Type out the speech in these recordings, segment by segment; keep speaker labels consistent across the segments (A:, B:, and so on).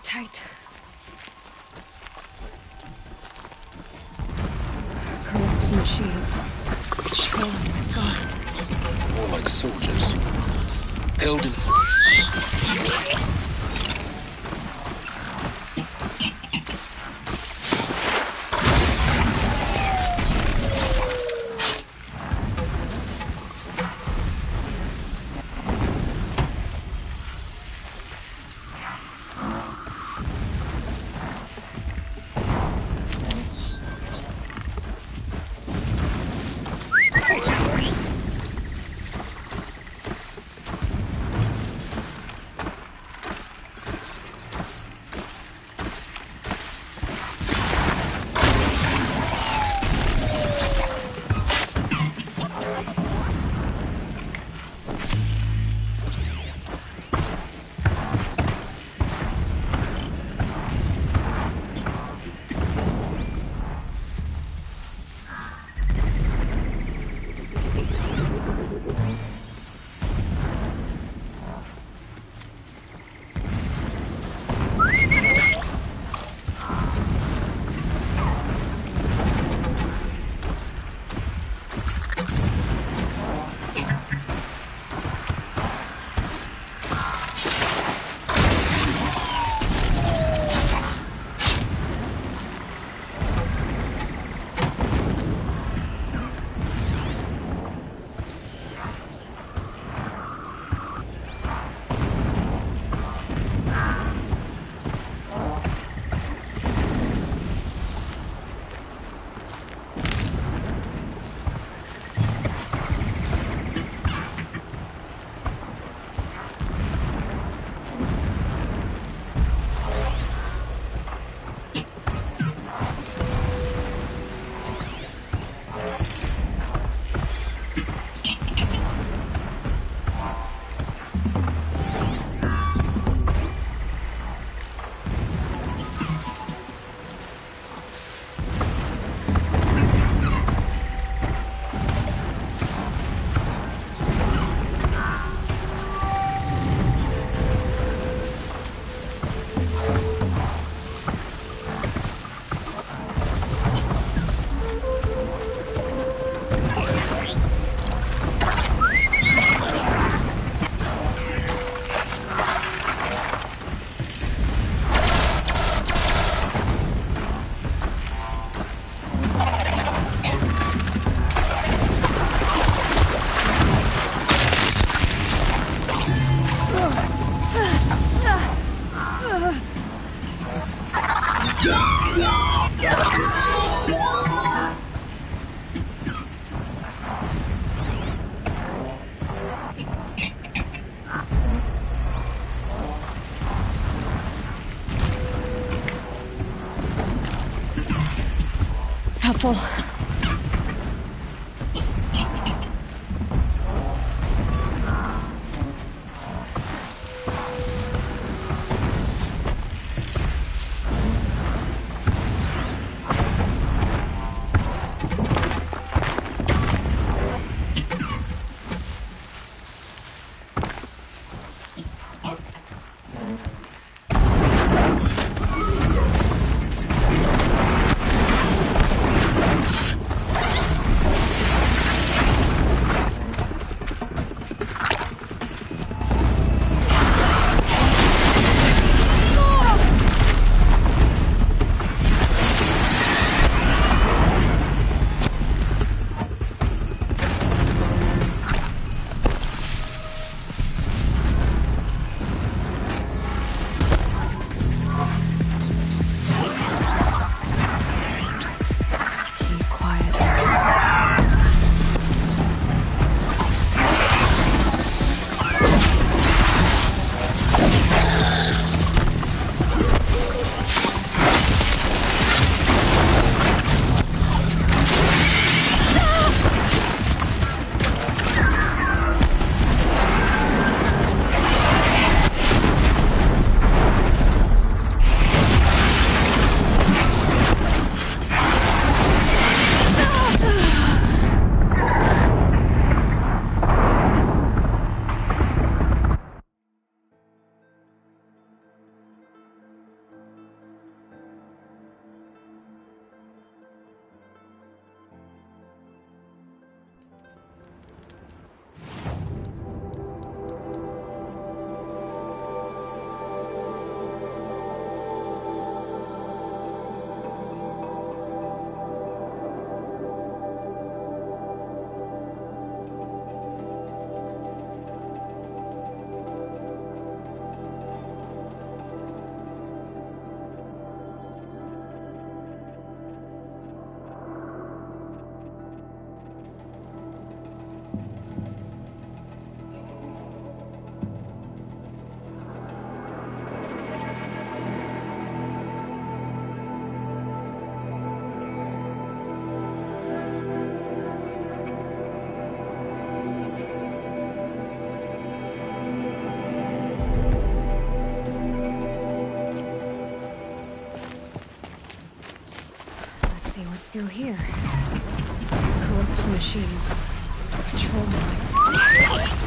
A: tight. Corrupted machines. Crawling like gods.
B: More like soldiers. Held in...
A: Helpful. see what's through here. Corrupted machines. Control my...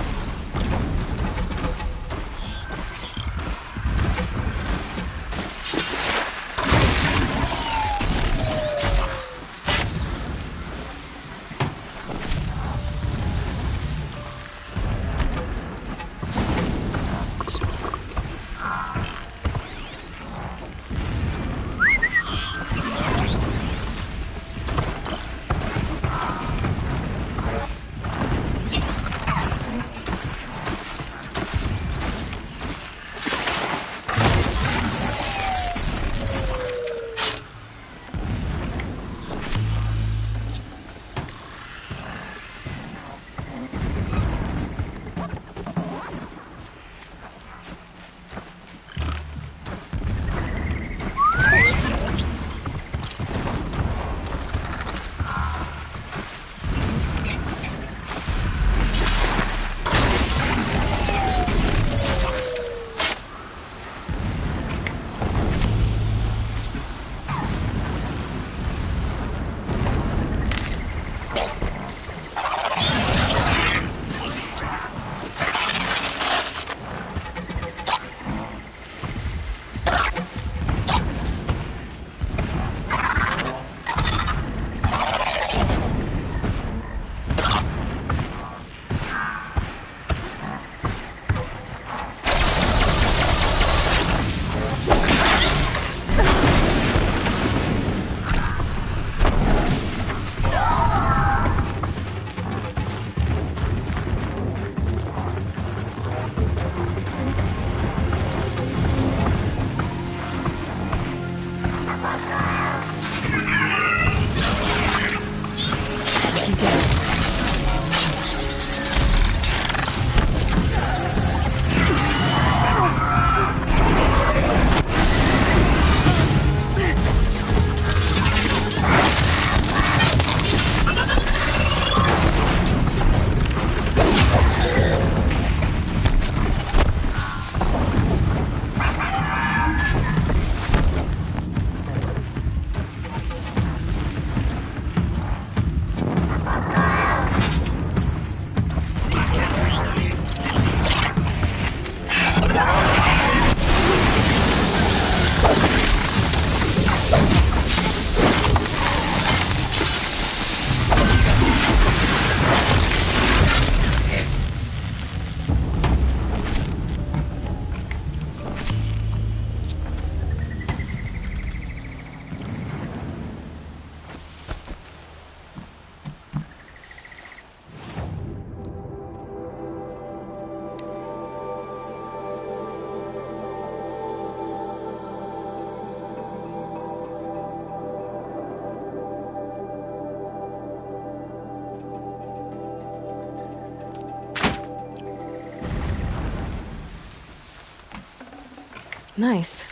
A: Nice.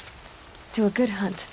A: Do a good hunt.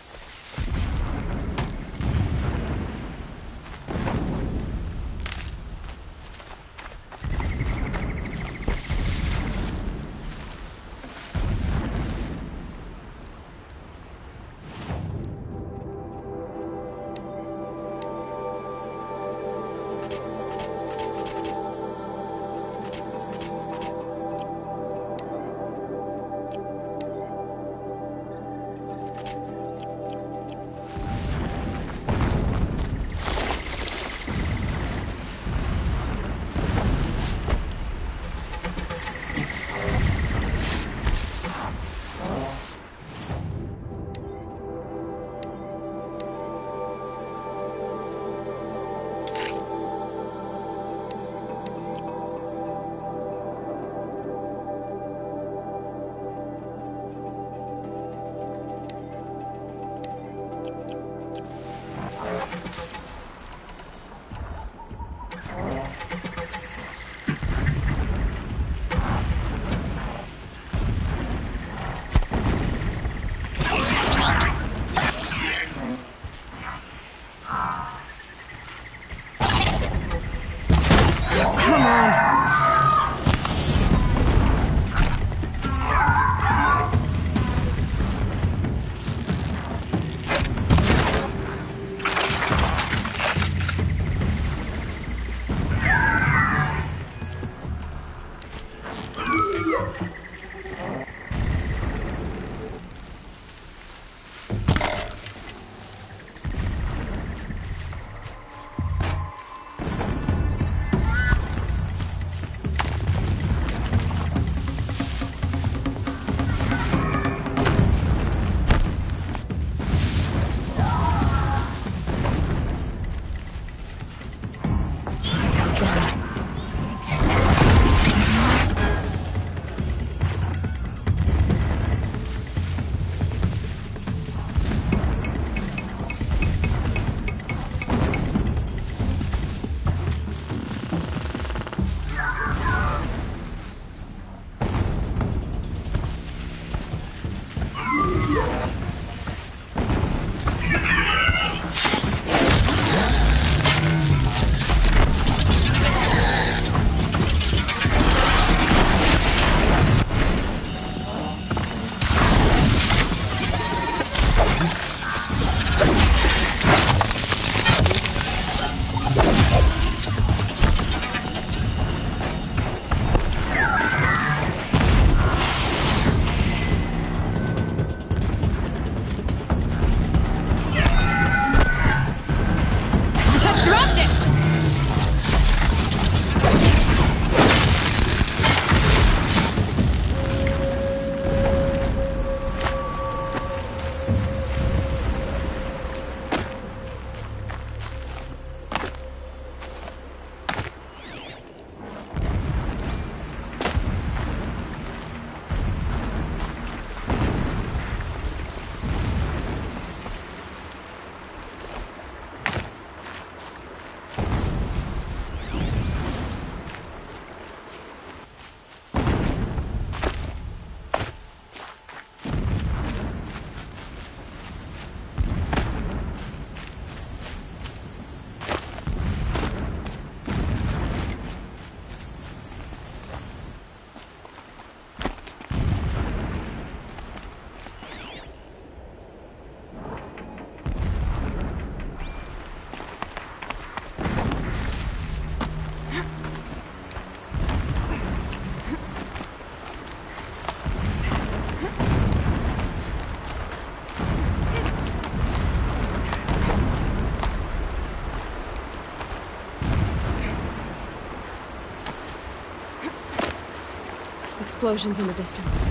A: explosions in the distance.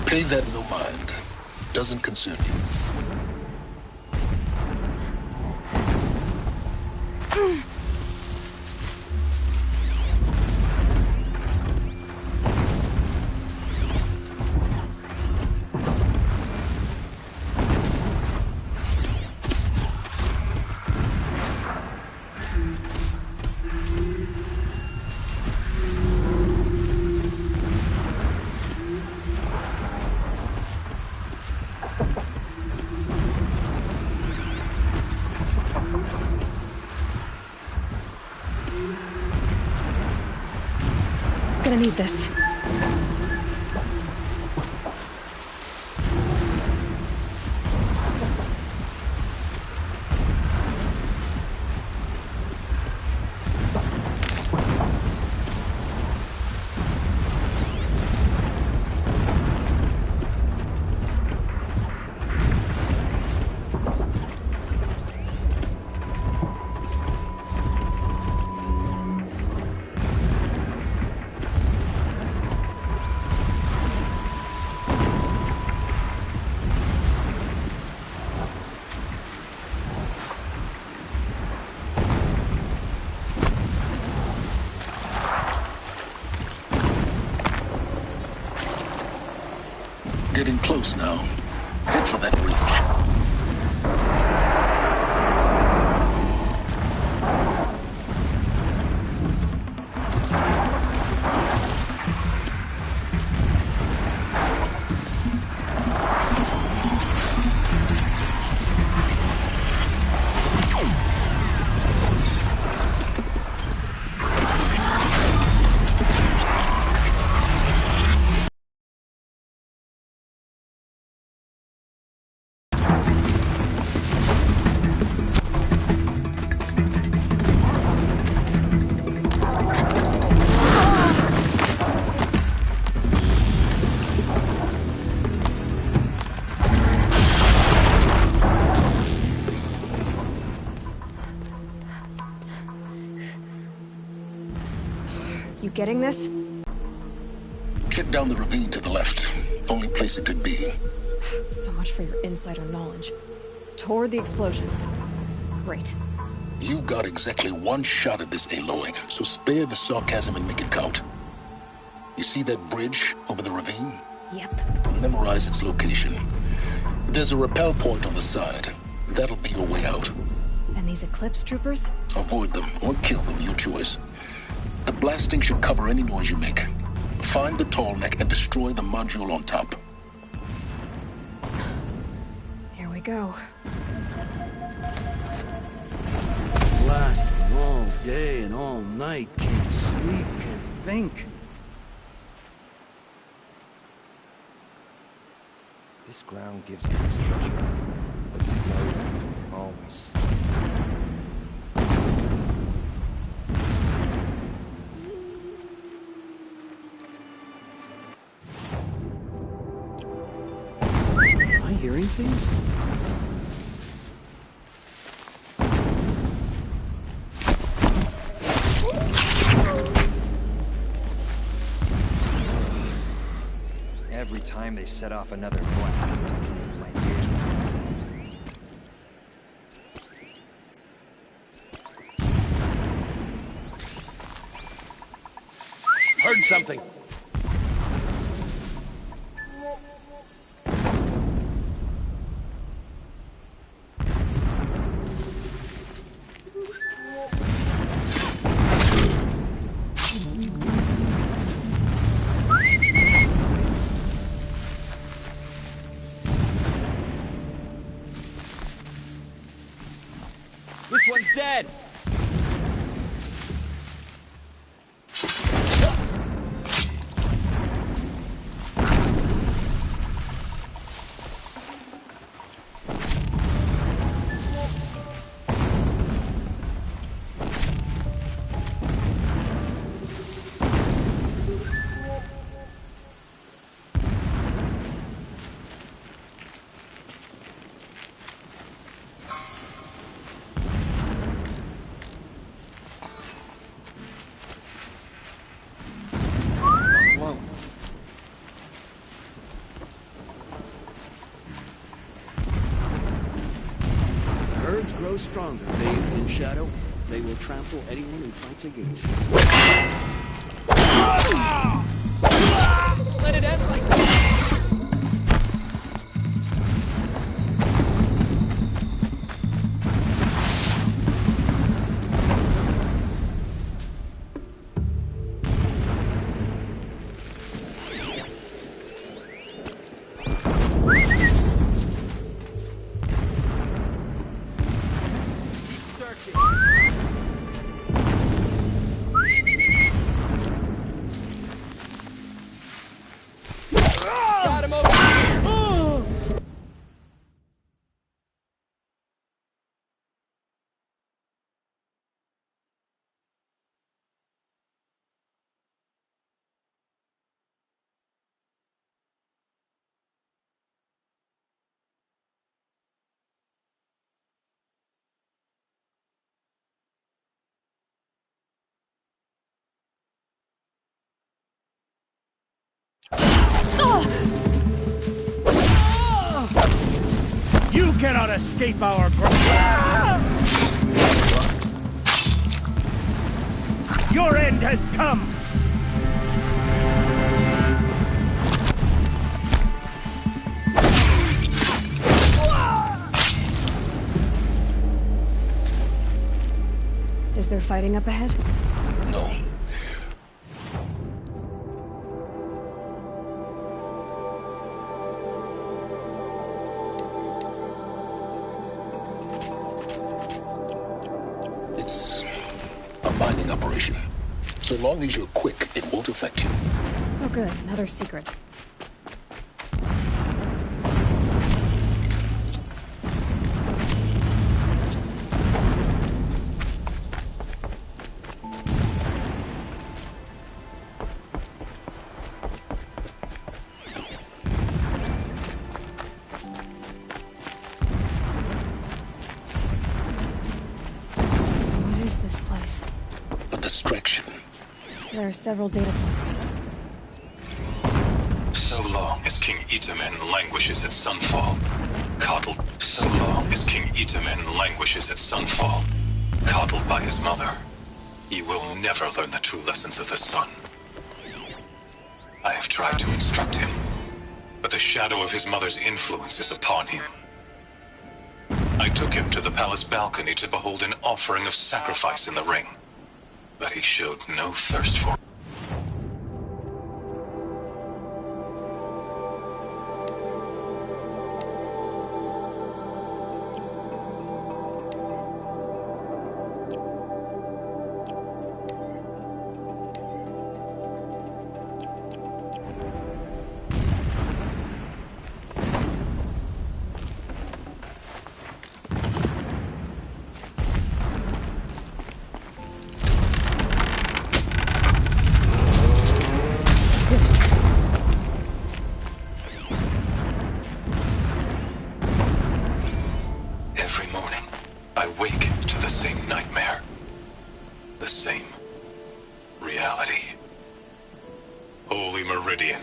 B: Pay that no mind. Doesn't concern you.
A: Gonna need this.
B: Getting close now. Head for that bridge.
A: You getting this?
B: Check down the ravine to the left. Only place it could be.
A: So much for your insider knowledge. Toward the explosions. Great.
B: You've got exactly one shot at this, Aloy, so spare the sarcasm and make it count. You see that bridge over the ravine?
A: Yep.
B: Memorize its location. There's a rappel point on the side. That'll be your way out.
A: And these Eclipse troopers?
B: Avoid them or kill them, your choice. The blasting should cover any noise you make. Find the tall neck and destroy the module on top.
A: Here we go.
C: Blasting all day and all night. Can't sleep, can't think. This ground gives me its treasure, but slowly, always slowly. Am I hearing things? Every time they set off another blast, my ears
D: Heard something.
C: This one's dead!
E: grow stronger, bathed in shadow. They will trample anyone who fights against us.
F: Let it end like this. Got him over here.
D: You cannot escape our grasp. Your end has come.
A: Is there fighting up ahead?
B: No. It's a mining operation. So long as you're quick, it won't affect you.
A: Oh good, another secret. What is this place?
B: A distraction.
A: There are several data points.
G: So long as King Itamen languishes at sunfall, coddled. So long as King Itamen languishes at sunfall, coddled by his mother, he will never learn the true lessons of the sun. I have tried to instruct him, but the shadow of his mother's influence is upon him. I took him to the palace balcony to behold an offering of sacrifice in the ring, but he showed no thirst for it. Every morning, I wake to the same nightmare. The same reality. Holy Meridian,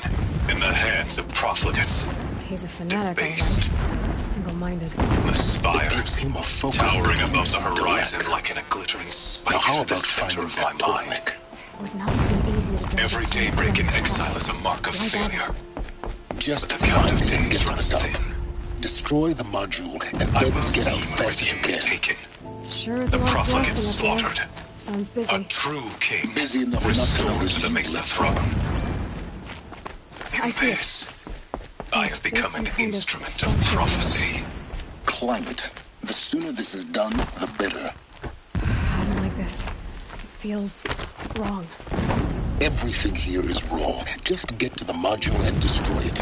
G: in the hands of profligates.
A: He's a fanatic, all
G: Debased.
A: right. Single-minded.
G: The spire,
B: Gives him a focus
G: towering
B: that
G: above the
B: seems to
G: horizon
B: lack.
G: like in a glittering spike
B: Now how
G: through the
B: about
G: center
B: finding
G: of my
B: that
G: mind.
B: bottleneck?
A: Would not have been easy to drive
G: Every
A: a tank
G: daybreak in
A: from
G: exile
A: its
G: is a mark of
A: Why bother?
G: failure.
B: Just
G: But the count
B: find
G: of
B: it and
G: days
B: get to the
G: runs
B: top.
G: thin.
B: Destroy the module and
G: I
B: then
G: must
B: get out
G: see
B: fast as you
G: Meridian
B: can.
G: taken.
A: Sure is
G: The
A: a lot of
G: profligates
A: blasting up there.
G: slaughtered.
A: Sounds
G: A
A: busy.
G: true king
B: Busy enough not to
G: restored
B: notice
G: to the
B: you
G: Mesa
B: left.
G: throne.
A: I
G: In
A: see it.
G: this, I have become
A: Some
G: an
A: kind of
G: instrument of
A: structure.
G: prophecy.
B: Climate. The sooner this is done, the better.
A: I don't like this. It feels wrong.
B: Everything here is wrong. Just get to the module and destroy it.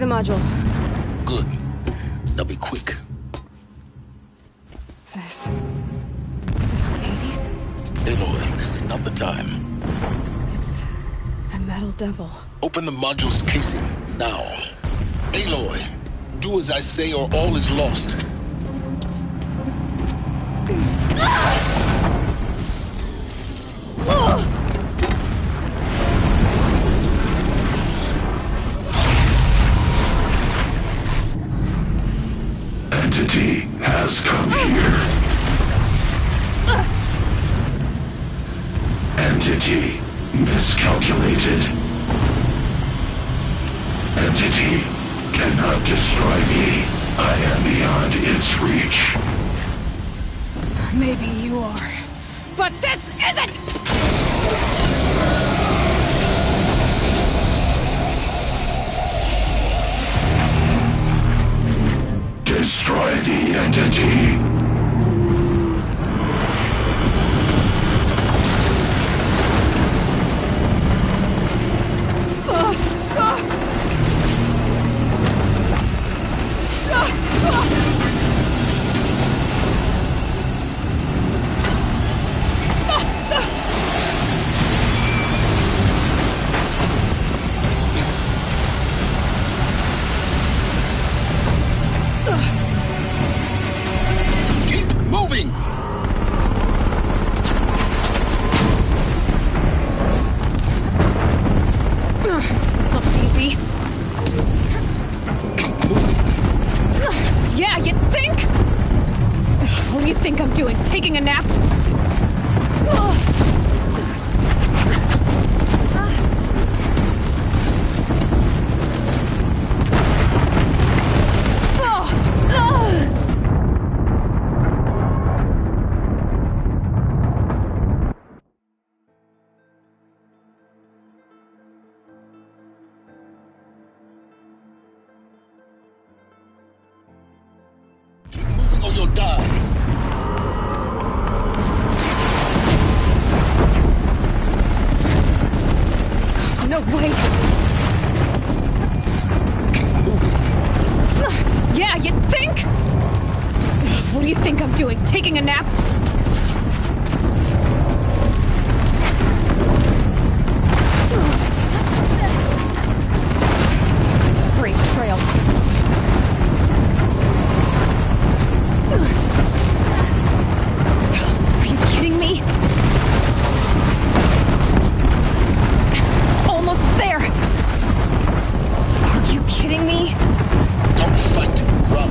A: the module.
B: Good. Now be quick.
A: This is Hades?
B: Aloy, this is not the time.
A: It's a metal devil.
B: Open the module's casing, now. Aloy, do as I say or all is lost.
H: Entity has come here. Entity miscalculated. Entity cannot destroy me. I am beyond its reach.
A: Maybe you are. But this isn't!
H: Destroy the entity.
B: Keep moving!
A: This looks easy.
B: Keep moving!
A: Yeah, you think? What do you think I'm doing? Taking a nap?
B: Keep moving or you'll die!
A: No way!
B: Keep moving!
A: Yeah, you think? What do you think I'm doing? Taking a nap? Great trail. Are you kidding me? Almost there! Are you kidding me?
B: Don't fight, run!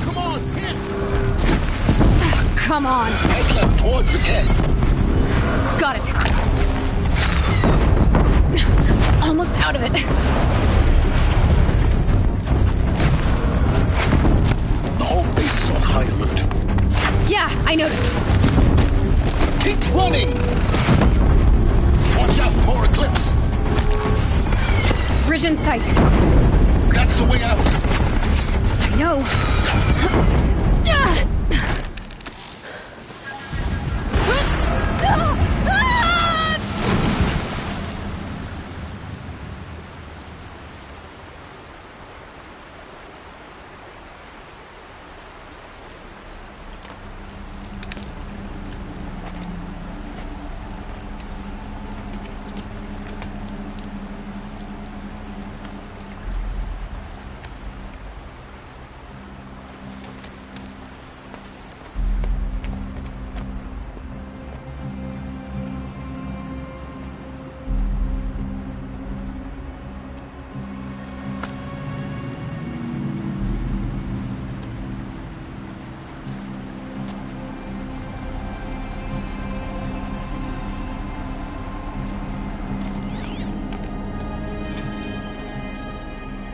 B: Come on, hit!
A: Come on!
B: Right left towards the cat.
A: Got it. Almost out of it.
B: The whole base is on high alert.
A: Yeah, I noticed.
B: Keep running! Watch out, more eclipse!
A: Bridge in sight.
B: That's the way out!
A: I know.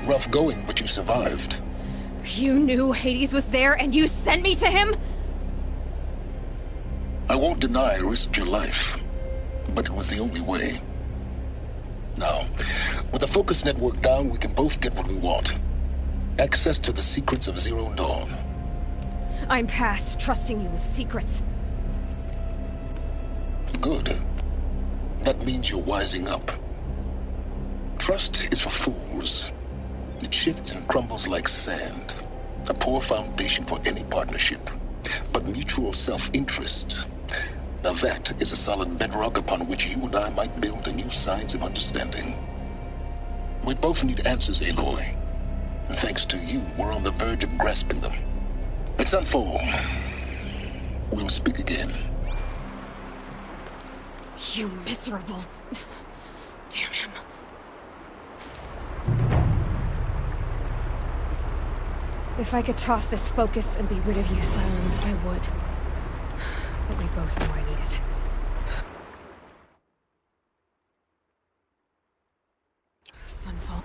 B: Rough going, but you survived.
A: You knew Hades was there and you sent me to him?
B: I won't deny I risked your life, but it was the only way. Now, with the focus network down, we can both get what we want. Access to the secrets of Zero Dawn.
A: I'm past trusting you with secrets.
B: Good. That means you're wising up. Trust is for fools. It shifts and crumbles like sand. A poor foundation for any partnership. But mutual self-interest, now that is a solid bedrock upon which you and I might build a new science of understanding. We both need answers, Aloy. And thanks to you, we're on the verge of grasping them. It's Sunfall. We'll speak again.
A: You miserable... Damn him. If I could toss this focus and be rid of you, Silence, I would. But we both know I need it. Sunfall.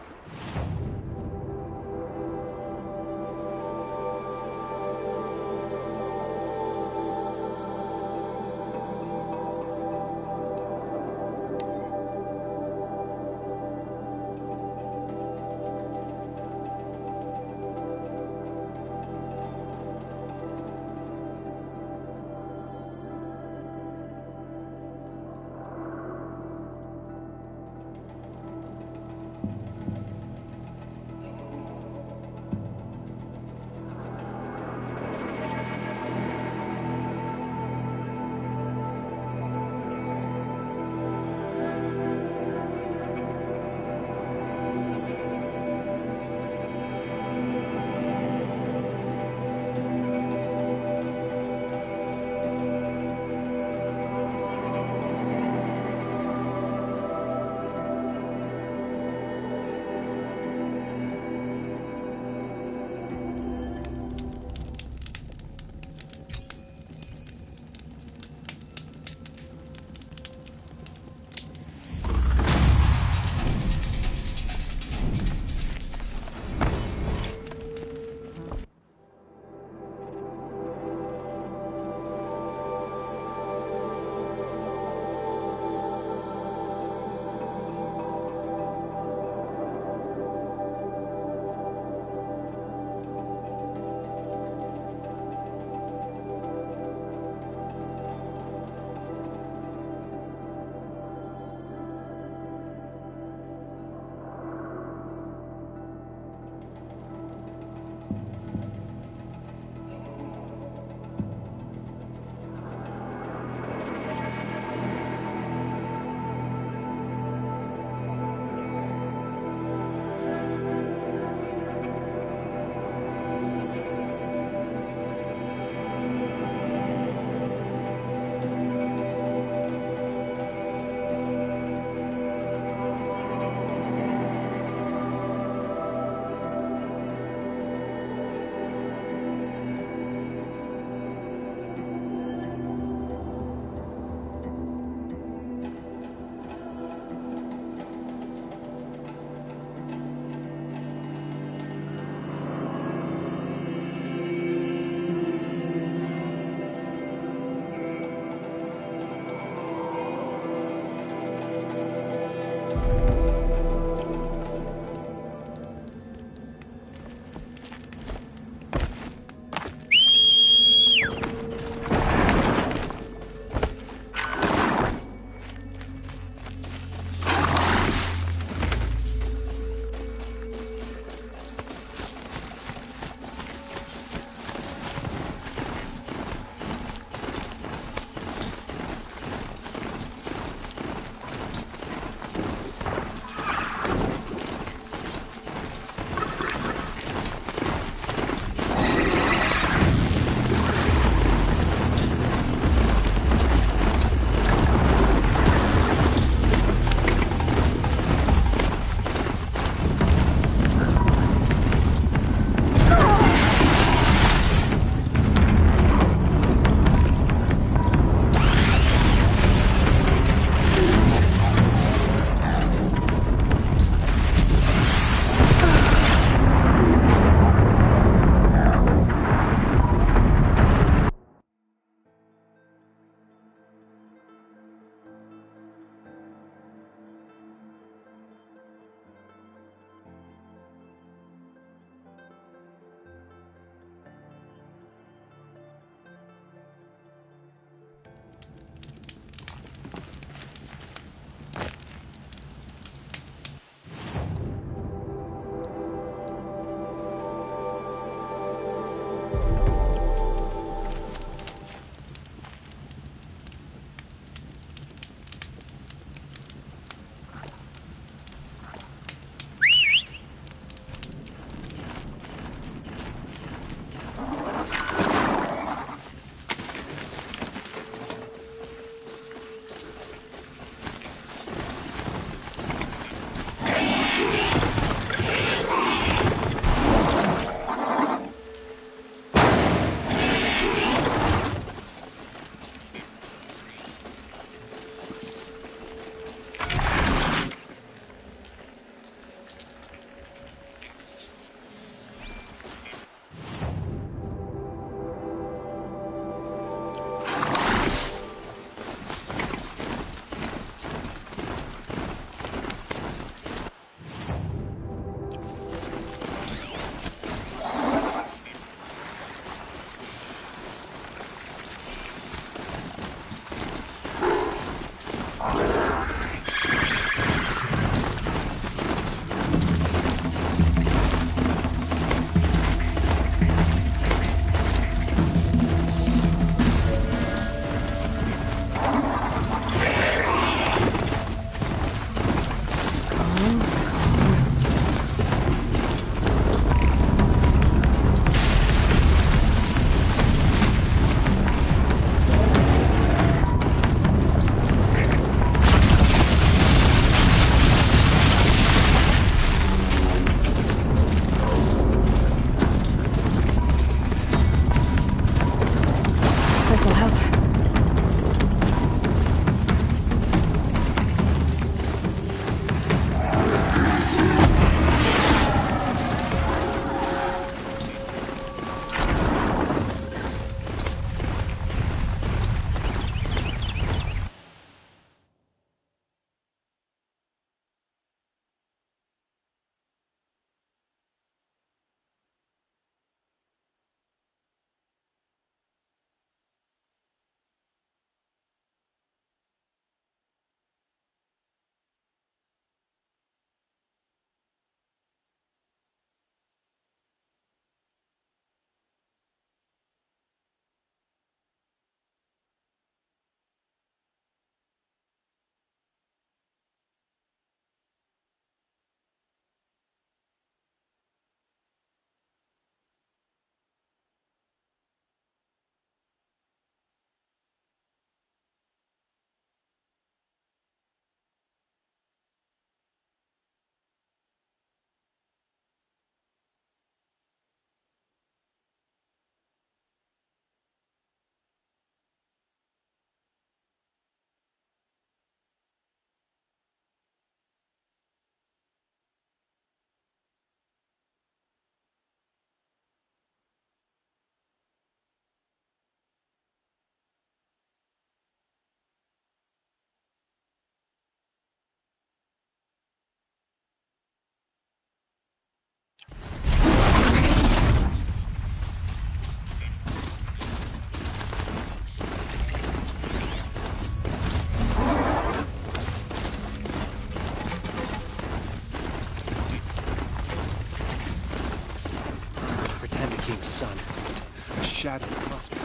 C: shadow crossbow.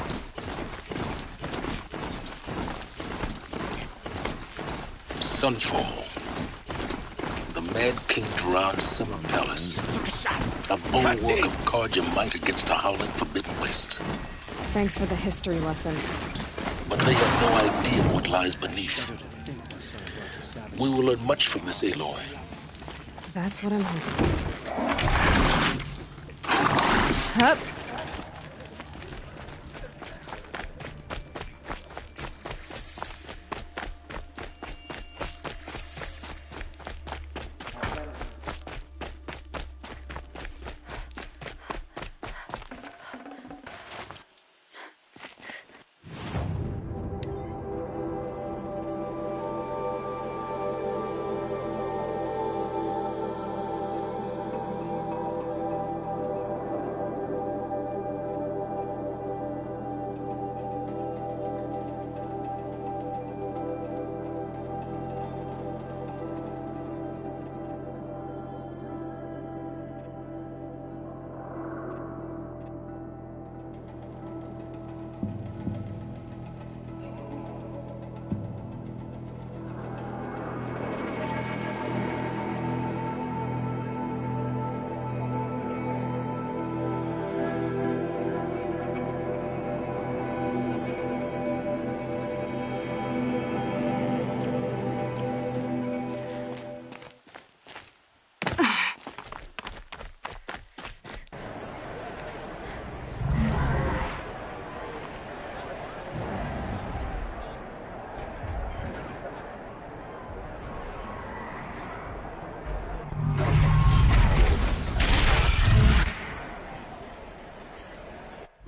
B: Sunfall. The Mad King Duran's summer palace. A bulwark of Carja might against the howling Forbidden West.
A: Thanks for the history lesson.
B: But they have no idea what lies beneath. We will learn much from this, Aloy.
A: That's what I'm hoping. Hup.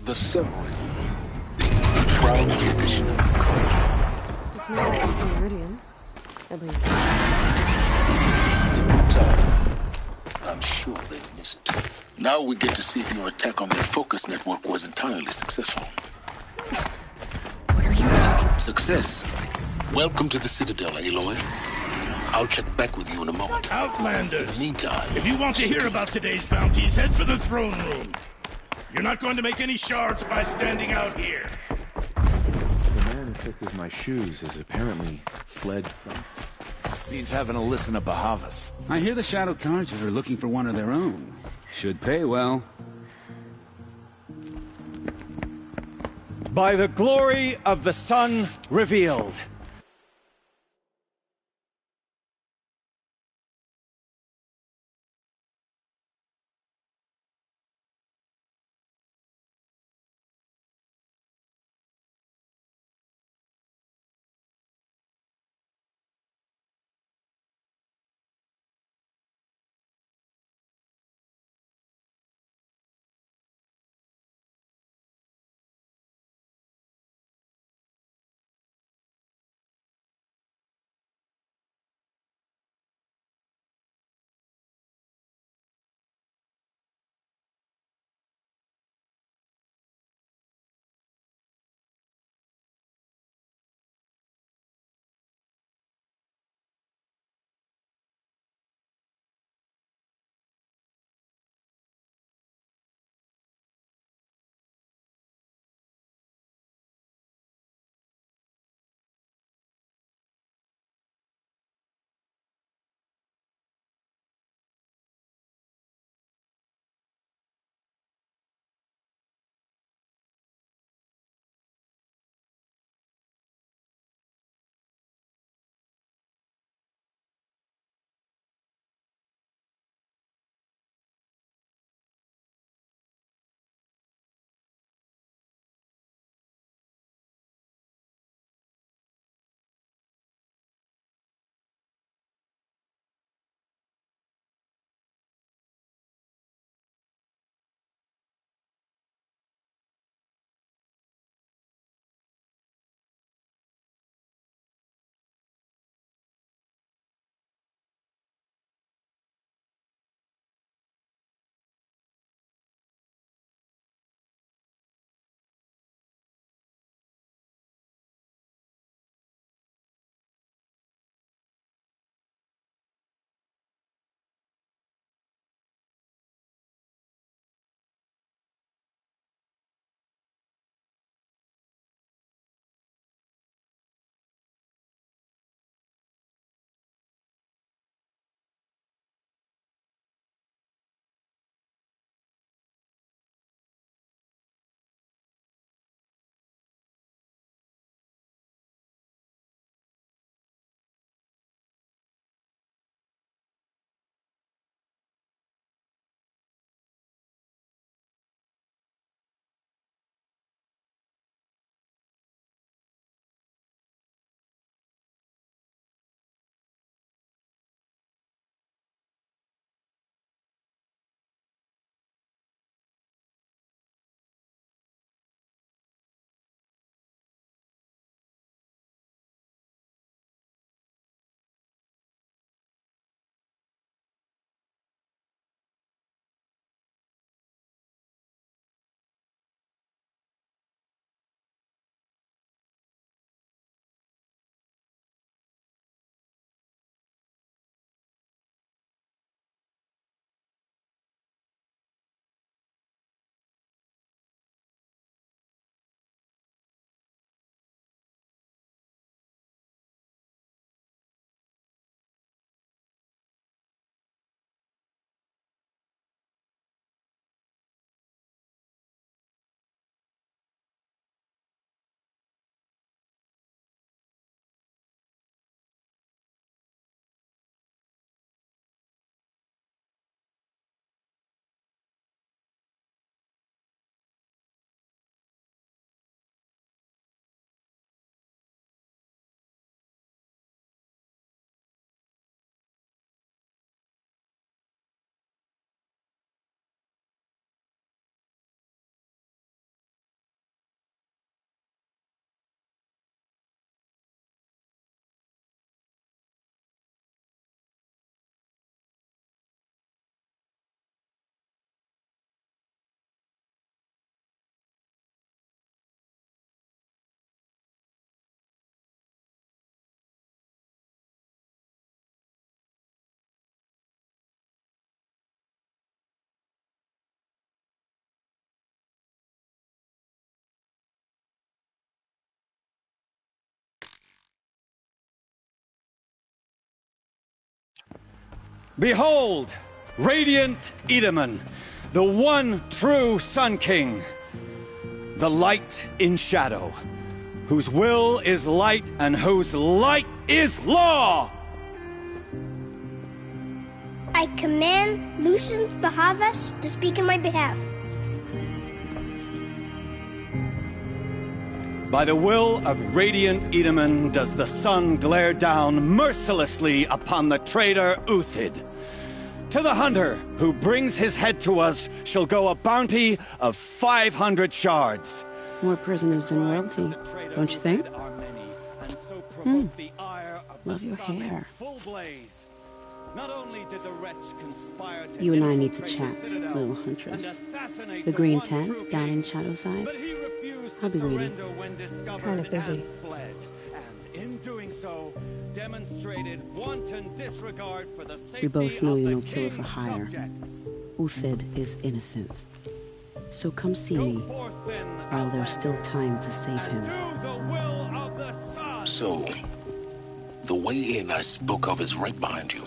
B: The Severin. Proud tradition of Carja.
A: It's not like this in Meridian. At least.
B: In time, I'm sure they miss it. Now we get to see if your attack on their focus network was entirely successful.
A: What are you talking?
B: Success. Welcome to the Citadel, Aloy. I'll check back with you in a moment.
D: Outlanders!
B: In the meantime...
D: If you want to hear about today's bounties, head for the throne room. You're not going to make any shards by standing out here.
C: The man who fixes my shoes has apparently fled from...
I: Means having to listen to Bahavas.
E: I hear the Shadow Carja are looking for one of their own. Should pay well.
D: By the glory of the sun revealed.
J: Behold, radiant Edaman, the one true Sun King. The light in shadow, whose will is light and whose light is law!
F: I command Lucius Bahavas to speak in my behalf.
J: By the will of radiant Edaman does the sun glare down mercilessly upon the traitor Uthid. To the hunter who brings his head to us shall go a bounty of 500 shards.
K: More prisoners than royalty, don't you think? Love your hair. You and I need to chat, little huntress. The green tent down in Shadowside? I'll be waiting.
A: Kind of busy.
K: We both know you're no killer for hire. Uthid is innocent. So come see me while there's still time to save him.
B: So, the way in I spoke of is right behind you.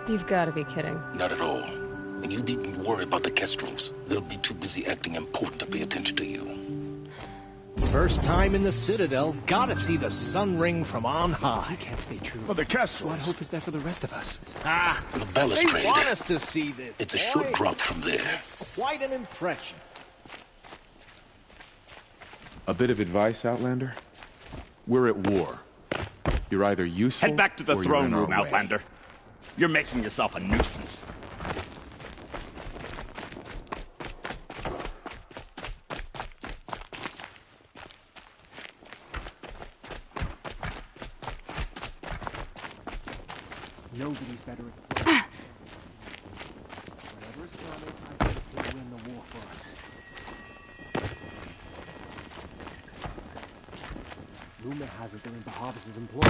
A: You've got to be kidding.
B: Not at all. And you needn't worry about the Kestrels. They'll be too busy acting important to pay attention to you.
C: First time in the Citadel, gotta see the sun ring from on high.
I: You can't stay true.
D: For the Kestrels.
I: What hope is there for the rest of us?
B: The balustrade.
C: They want us to see this.
B: It's a short drop from there.
C: Quite an impression.
L: A bit of advice, Outlander? We're at war. You're either useful.
D: Head back to the
L: or
D: throne
L: you're in
D: room,
L: our way.
D: Outlander. You're making yourself a nuisance.
C: Nobody's better at whatever is promised, I think will win the war for us. Rumor has it they're in Bahavas' employ.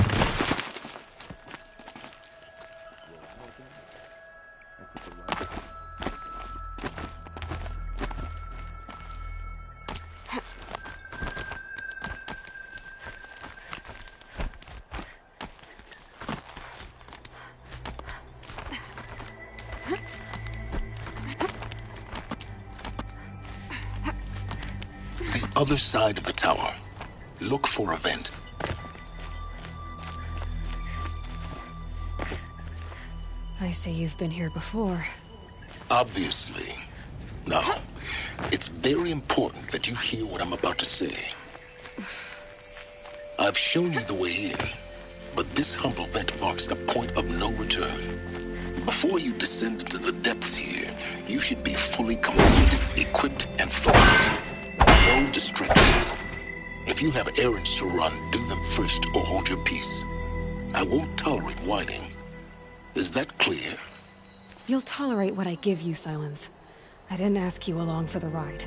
B: Other side of the tower. Look for a vent.
A: I see you've been here before.
B: Obviously. Now, it's very important that you hear what I'm about to say. I've shown you the way in, but this humble vent marks a point of no return. Before you descend into the depths here, you should be fully commanded, equipped, and focused. No distractions. If you have errands to run, do them first or hold your peace. I won't tolerate whining. Is that clear?
A: You'll tolerate what I give you, Silence. I didn't ask you along for the ride.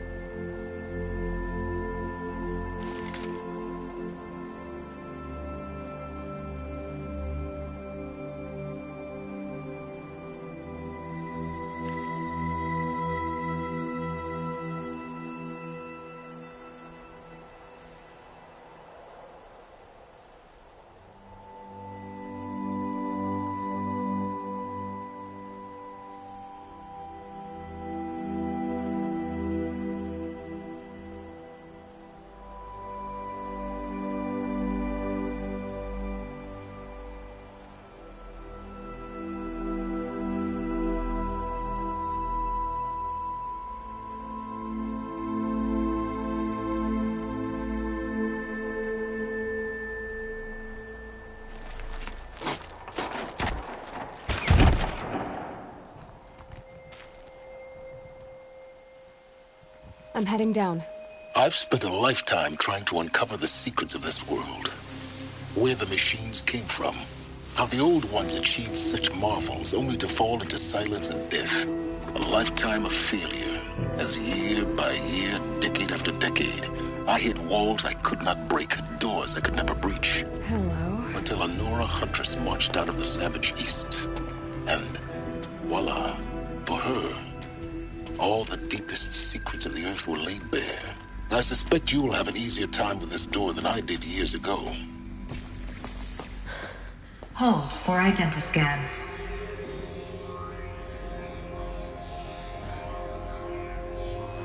A: I'm heading down.
B: I've spent a lifetime trying to uncover the secrets of this world. Where the machines came from. How the old ones achieved such marvels only to fall into silence and death. A lifetime of failure. As year by year, decade after decade, I hit walls I could not break, doors I could never breach.
A: Hello.
B: Until a Nora huntress marched out of the savage east. And voila, for her, all the deepest secrets of the earth were laid bare. I suspect you will have an easier time with this door than I did years ago.
M: Hold for identiscan.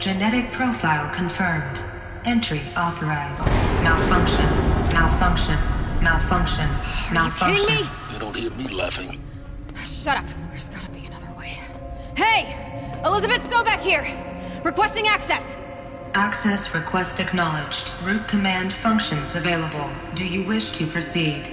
M: Genetic profile confirmed. Entry authorized. Malfunction. Malfunction. Malfunction. Malfunction.
A: Are you kidding me?
B: You don't hear me laughing.
A: Shut up. There's gotta be another way. Hey! Elizabeth Sobek here! Requesting access!
M: Access request acknowledged. Root command functions available. Do you wish to proceed?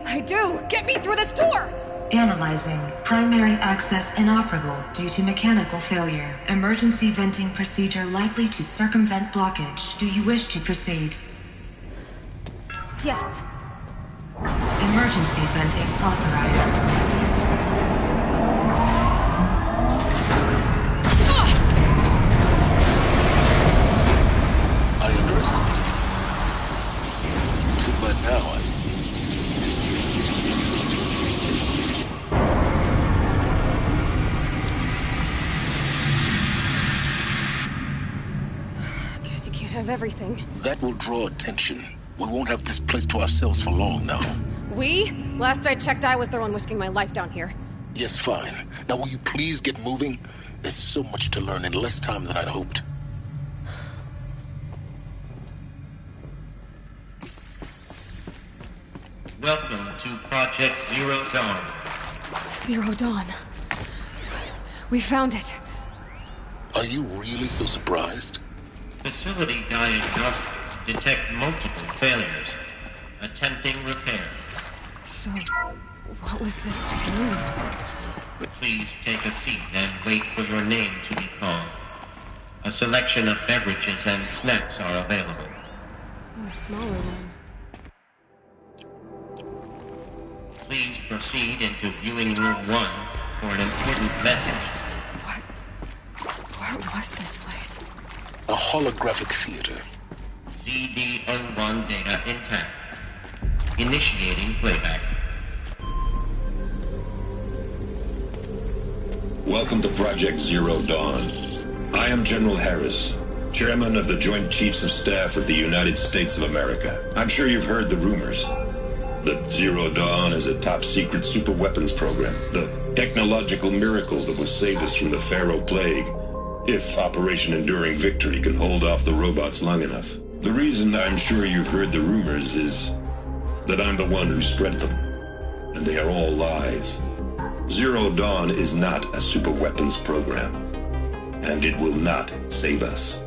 A: I do! Get me through this door!
M: Analyzing. Primary access inoperable due to mechanical failure. Emergency venting procedure likely to circumvent blockage. Do you wish to proceed?
A: Yes.
M: Emergency venting authorized.
B: I underestimate. So by now,
A: Guess you can't have everything.
B: that will draw attention. We won't have this place to ourselves for long now.
A: We? Last I checked, I was the one risking my life down here.
B: Yes, fine. Now will you please get moving? There's so much to learn in less time than I'd hoped.
N: Welcome to Project Zero Dawn.
A: Zero Dawn. We found it.
B: Are you really so surprised?
N: Facility diagnostics detect multiple failures. Attempting repair.
A: So, what was this room?
N: Please take a seat and wait for your name to be called. A selection of beverages and snacks are available.
A: A smaller room.
N: Please proceed into viewing room 1 for an important message.
A: What was this place?
B: A holographic theater.
N: CD01 data intact. Initiating playback.
H: Welcome to Project Zero Dawn. I am General Harris, Chairman of the Joint Chiefs of Staff of the United States of America. I'm sure you've heard the rumors that Zero Dawn is a top-secret superweapons program, the technological miracle that will save us from the Pharaoh Plague, if Operation Enduring Victory can hold off the robots long enough. The reason I'm sure you've heard the rumors is that I'm the one who spread them, and they are all lies. Zero Dawn is not a superweapons program, and it will not save us.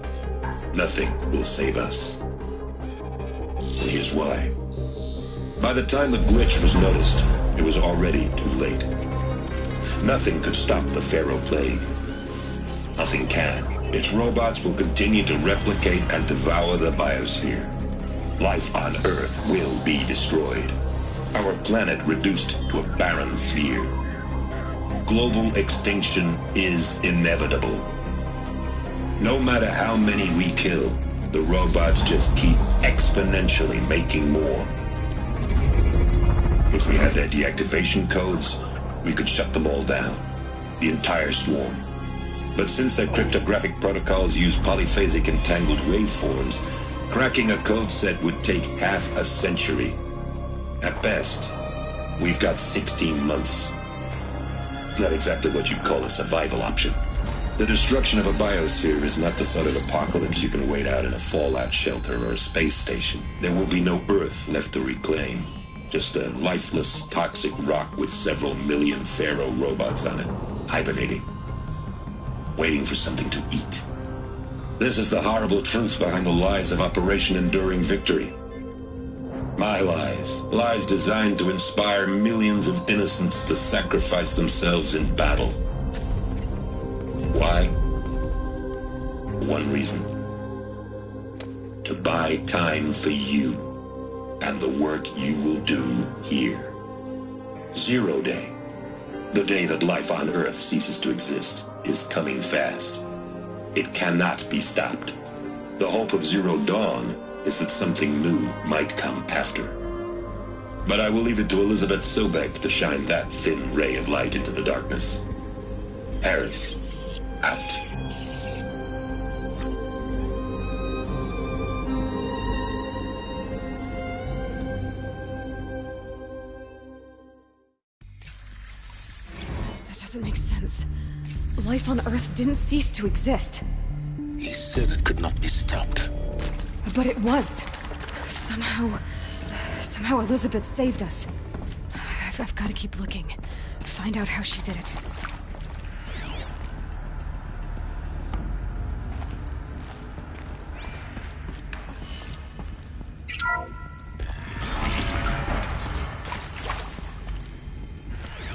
H: Nothing will save us. And here's why. By the time the glitch was noticed, it was already too late. Nothing could stop the Pharaoh Plague. Nothing can. Its robots will continue to replicate and devour the biosphere. Life on Earth will be destroyed. Our planet reduced to a barren sphere. Global extinction is inevitable. No matter how many we kill, the robots just keep exponentially making more. If we had their deactivation codes, we could shut them all down. The entire swarm. But since their cryptographic protocols use polyphasic entangled waveforms, cracking a code set would take half a century. At best, we've got 16 months. Not exactly what you'd call a survival option. The destruction of a biosphere is not the sort of apocalypse you can wait out in a fallout shelter or a space station. There will be no Earth left to reclaim. Just a lifeless, toxic rock with several million Pharaoh robots on it, hibernating, waiting for something to eat. This is the horrible truth behind the lies of Operation Enduring Victory. My lies. Lies designed to inspire millions of innocents to sacrifice themselves in battle. Why? One reason. To buy time for you and the work you will do here. Zero Day. The day that life on Earth ceases to exist is coming fast. It cannot be stopped. The hope of Zero Dawn is that something new might come after. But I will leave it to Elizabeth Sobek to shine that thin ray of light into the darkness. Harris, out.
A: That doesn't make sense. Life on Earth didn't cease to exist.
B: He said it could not be stopped.
A: But it was. Somehow Elizabeth saved us. I've got to keep looking. Find out how she did it.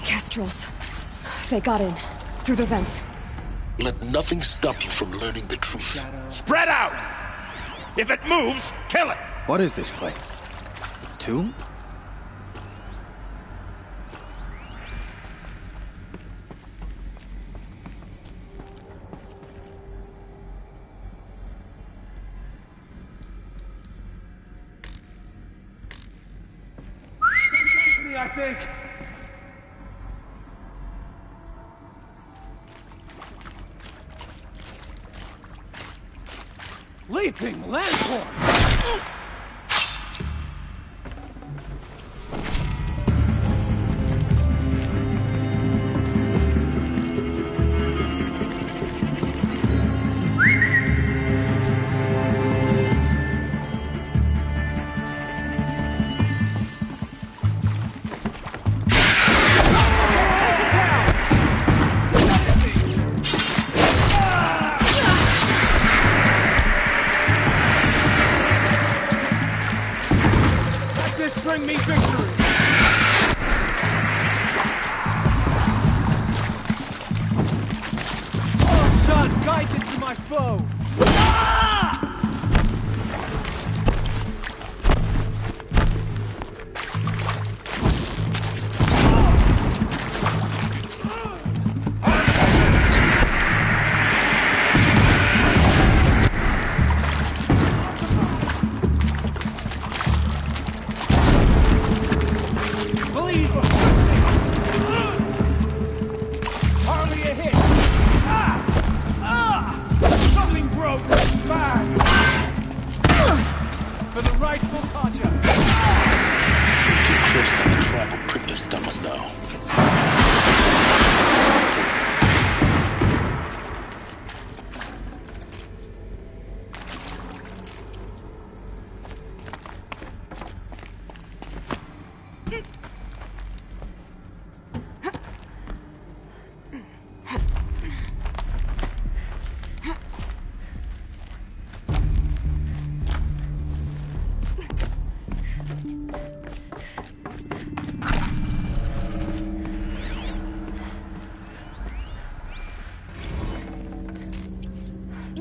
A: Kestrels. They got in. Through the vents.
B: Let nothing stop you from learning the truth.
D: Spread out! If it moves, kill it!
I: What is this place? A tomb?
D: I think.
I: Leaping lanthorn!
D: Bring me victory!
I: Oh, shot guided to my foe!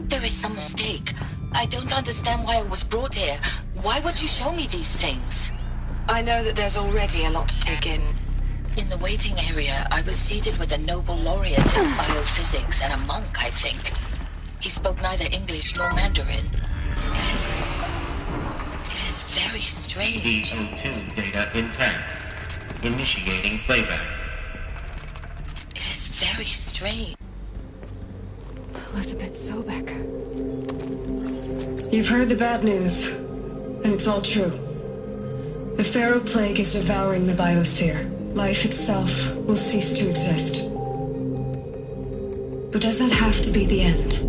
O: There is some mistake. I don't understand why I was brought here. Why would you show me these things?
P: I know that there's already a lot to take in.
O: In the waiting area, I was seated with a Nobel laureate in biophysics and a monk, I think. He spoke neither English nor Mandarin. It is very strange.
N: CD02 data intact. Initiating playback.
O: It is very strange.
A: Elizabeth Sobek.
P: You've heard the bad news, and it's all true. The Pharaoh Plague is devouring the biosphere. Life itself will cease to exist. But does that have to be the end?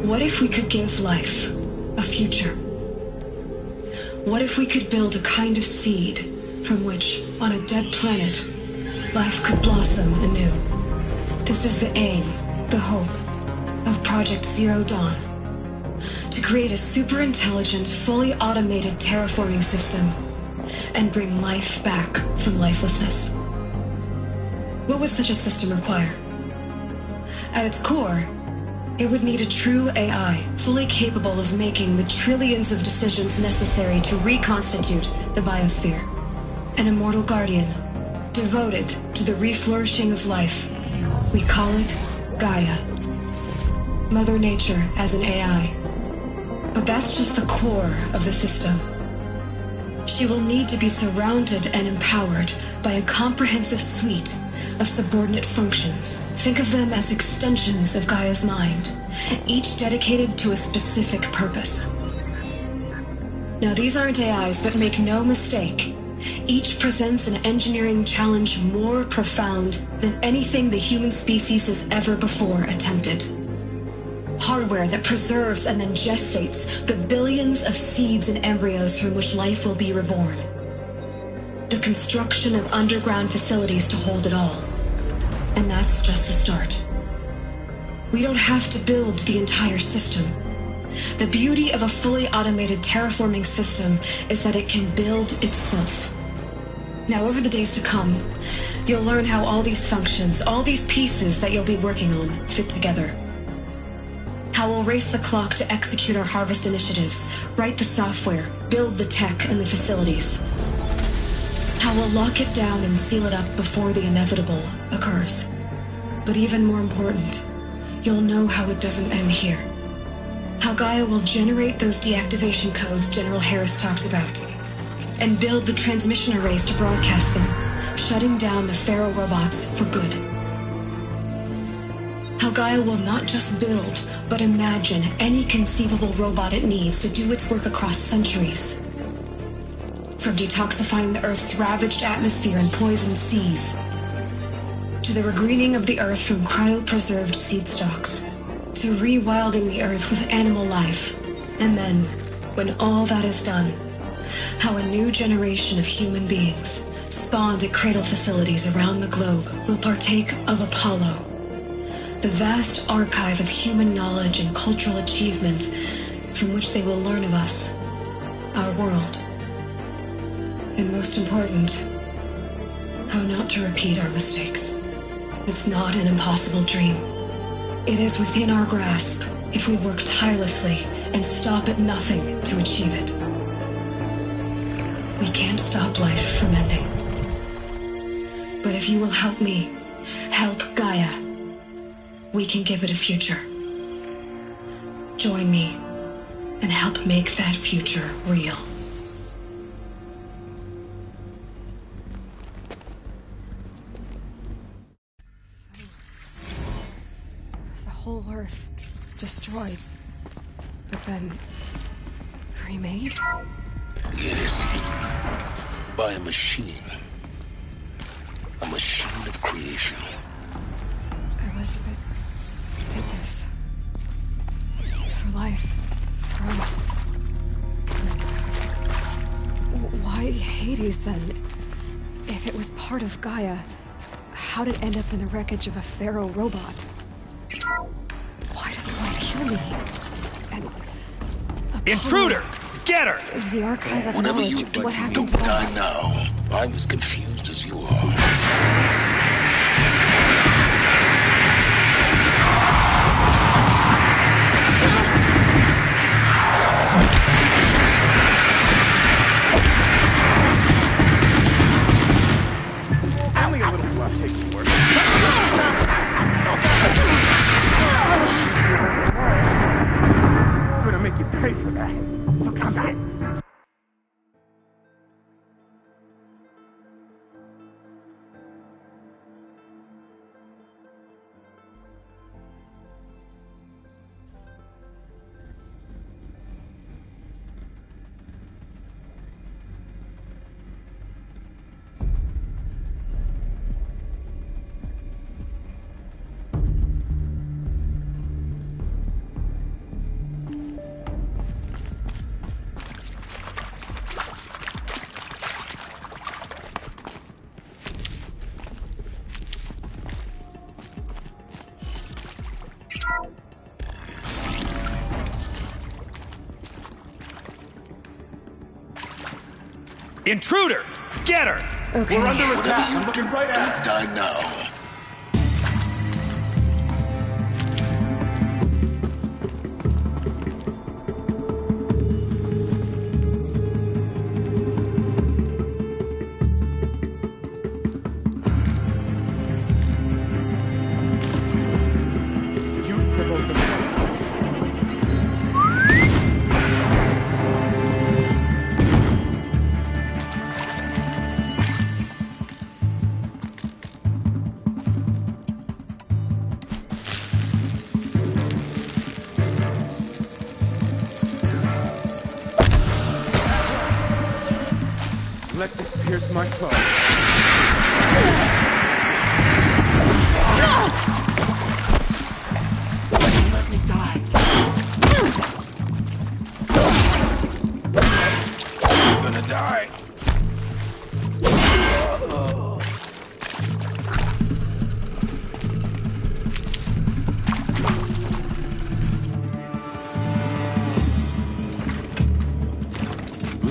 P: What if we could give life a future? What if we could build a kind of seed from which, on a dead planet, life could blossom anew? This is the aim, the hope, of Project Zero Dawn. To create a super-intelligent, fully automated terraforming system and bring life back from lifelessness. What would such a system require? At its core, it would need a true AI, fully capable of making the trillions of decisions necessary to reconstitute the biosphere. An immortal guardian, devoted to the reflourishing of life. We call it Gaia. Mother Nature as an AI. But that's just the core of the system. She will need to be surrounded and empowered by a comprehensive suite of subordinate functions. Think of them as extensions of Gaia's mind, each dedicated to a specific purpose. Now, these aren't AIs, but make no mistake, each presents an engineering challenge more profound than anything the human species has ever before attempted. hardware that preserves and then gestates the billions of seeds and embryos from which life will be reborn. The construction of underground facilities to hold it all. And that's just the start. We don't have to build the entire system. The beauty of a fully automated terraforming system is that it can build itself. Now, over the days to come, you'll learn how all these functions, all these pieces that you'll be working on, fit together. How we'll race the clock to execute our harvest initiatives, write the software, build the tech and the facilities. How we'll lock it down and seal it up before the inevitable occurs. But even more important, you'll know how it doesn't end here. How Gaia will generate those deactivation codes General Harris talked about, and build the transmission arrays to broadcast them, shutting down the Pharaoh robots for good. How Gaia will not just build, but imagine any conceivable robot it needs to do its work across centuries. From detoxifying the Earth's ravaged atmosphere and poisoned seas, to the regreening of the Earth from cryopreserved seed stalks, to rewilding the Earth with animal life. And then, when all that is done, how a new generation of human beings, spawned at cradle facilities around the globe, will partake of Apollo, the vast archive of human knowledge and cultural achievement from which they will learn of us, our world. And most important, how not to repeat our mistakes. It's not an impossible dream. It is within our grasp if we work tirelessly and stop at nothing to achieve it. We can't stop life from ending. But if you will help me, help Gaia, we can give it a future. Join me and help make that future real.
A: The whole Earth destroyed, but then remade?
B: Yes. By a machine. A machine of creation.
A: Elizabeth did this. For life. For us. Why Hades, then? If it was part of Gaia, how'd it end up in the wreckage of a Pharaoh robot? Why does it want to kill me? And
I: Intruder! Get her!
A: The archive of
B: Whatever
A: knowledge.
B: you do,
A: What happened
B: don't
A: to
B: die
A: that?
B: now. I'm as confused as you are.
I: Only a little bluff takes work. Gonna make you pay for that. So come back. Intruder! Get her!
A: Okay.
I: We're under
B: Whatever
I: attack.
B: you
I: I'm
B: do,
I: looking right at
B: don't
I: her.
B: die now.
I: You've provoked them. Let this pierce my soul. Let me die.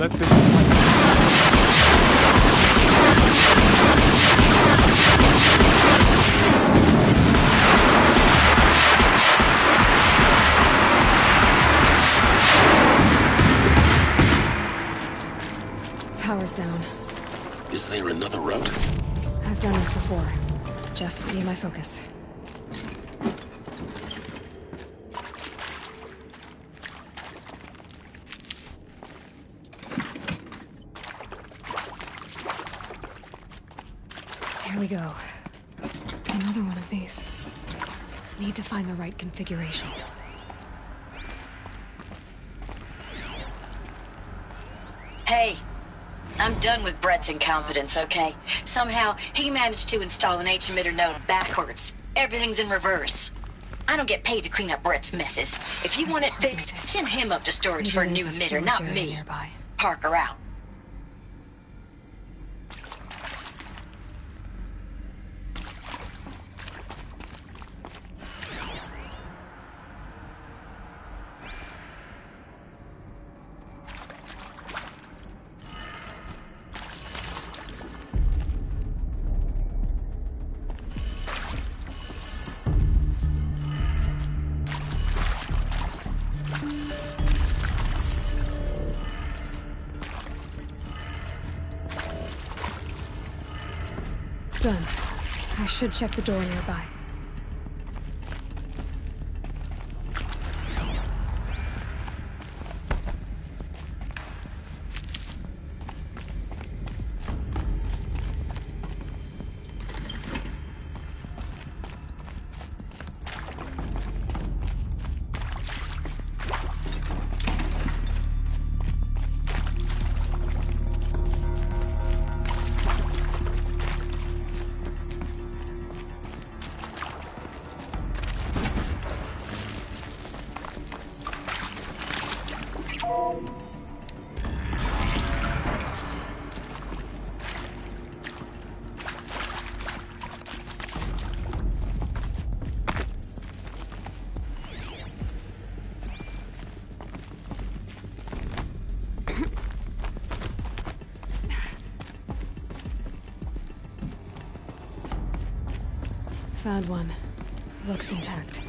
L: Let this...
A: Power's down.
B: Is there another route?
A: I've done this before. Just be my focus. Here we go. Another one of these. Need to find the right configuration.
O: Hey, I'm done with Brett's incompetence, okay? Somehow, he managed to install an H-emitter node backwards. Everything's in reverse. I don't get paid to clean up Brett's messes. If you want it fixed, send him up to storage for a new emitter, not me. Parker out.
A: Done. I should check the door nearby. Found one. Looks intact.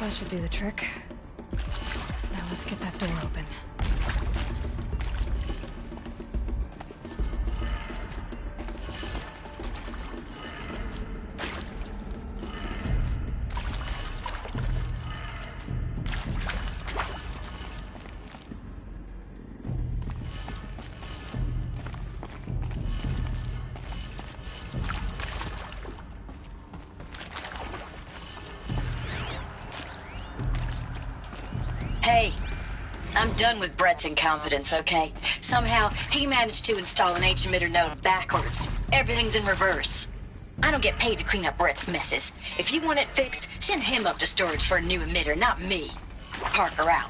A: That should do the trick. Now let's get that door open.
O: Hey, I'm done with Brett's incompetence, okay? Somehow, he managed to install an H-emitter node backwards. Everything's in reverse. I don't get paid to clean up Brett's messes. If you want it fixed, send him up to storage for a new emitter, not me. Parker out.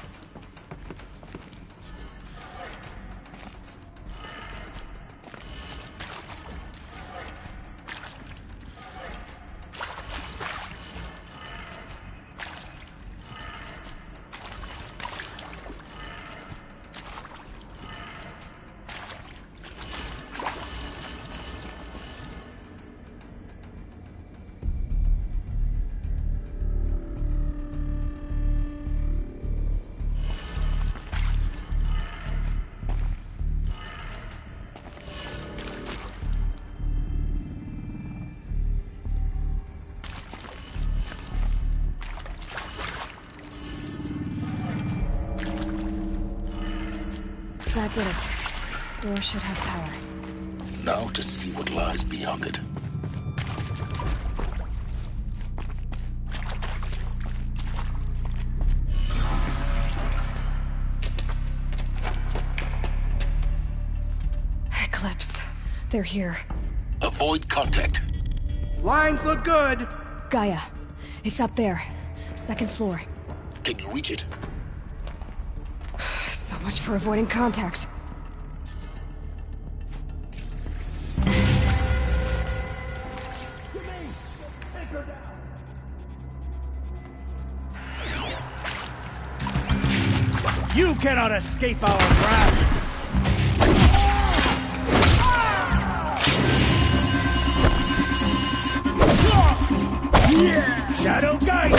A: That did it. Door should have power.
B: Now to see what lies beyond it.
A: Eclipse. They're here.
B: Avoid contact.
I: Lines look good.
A: Gaia. It's up there. Second floor.
B: Can you reach it?
A: So much for avoiding contact.
D: You cannot escape our wrath! Shadow guide me!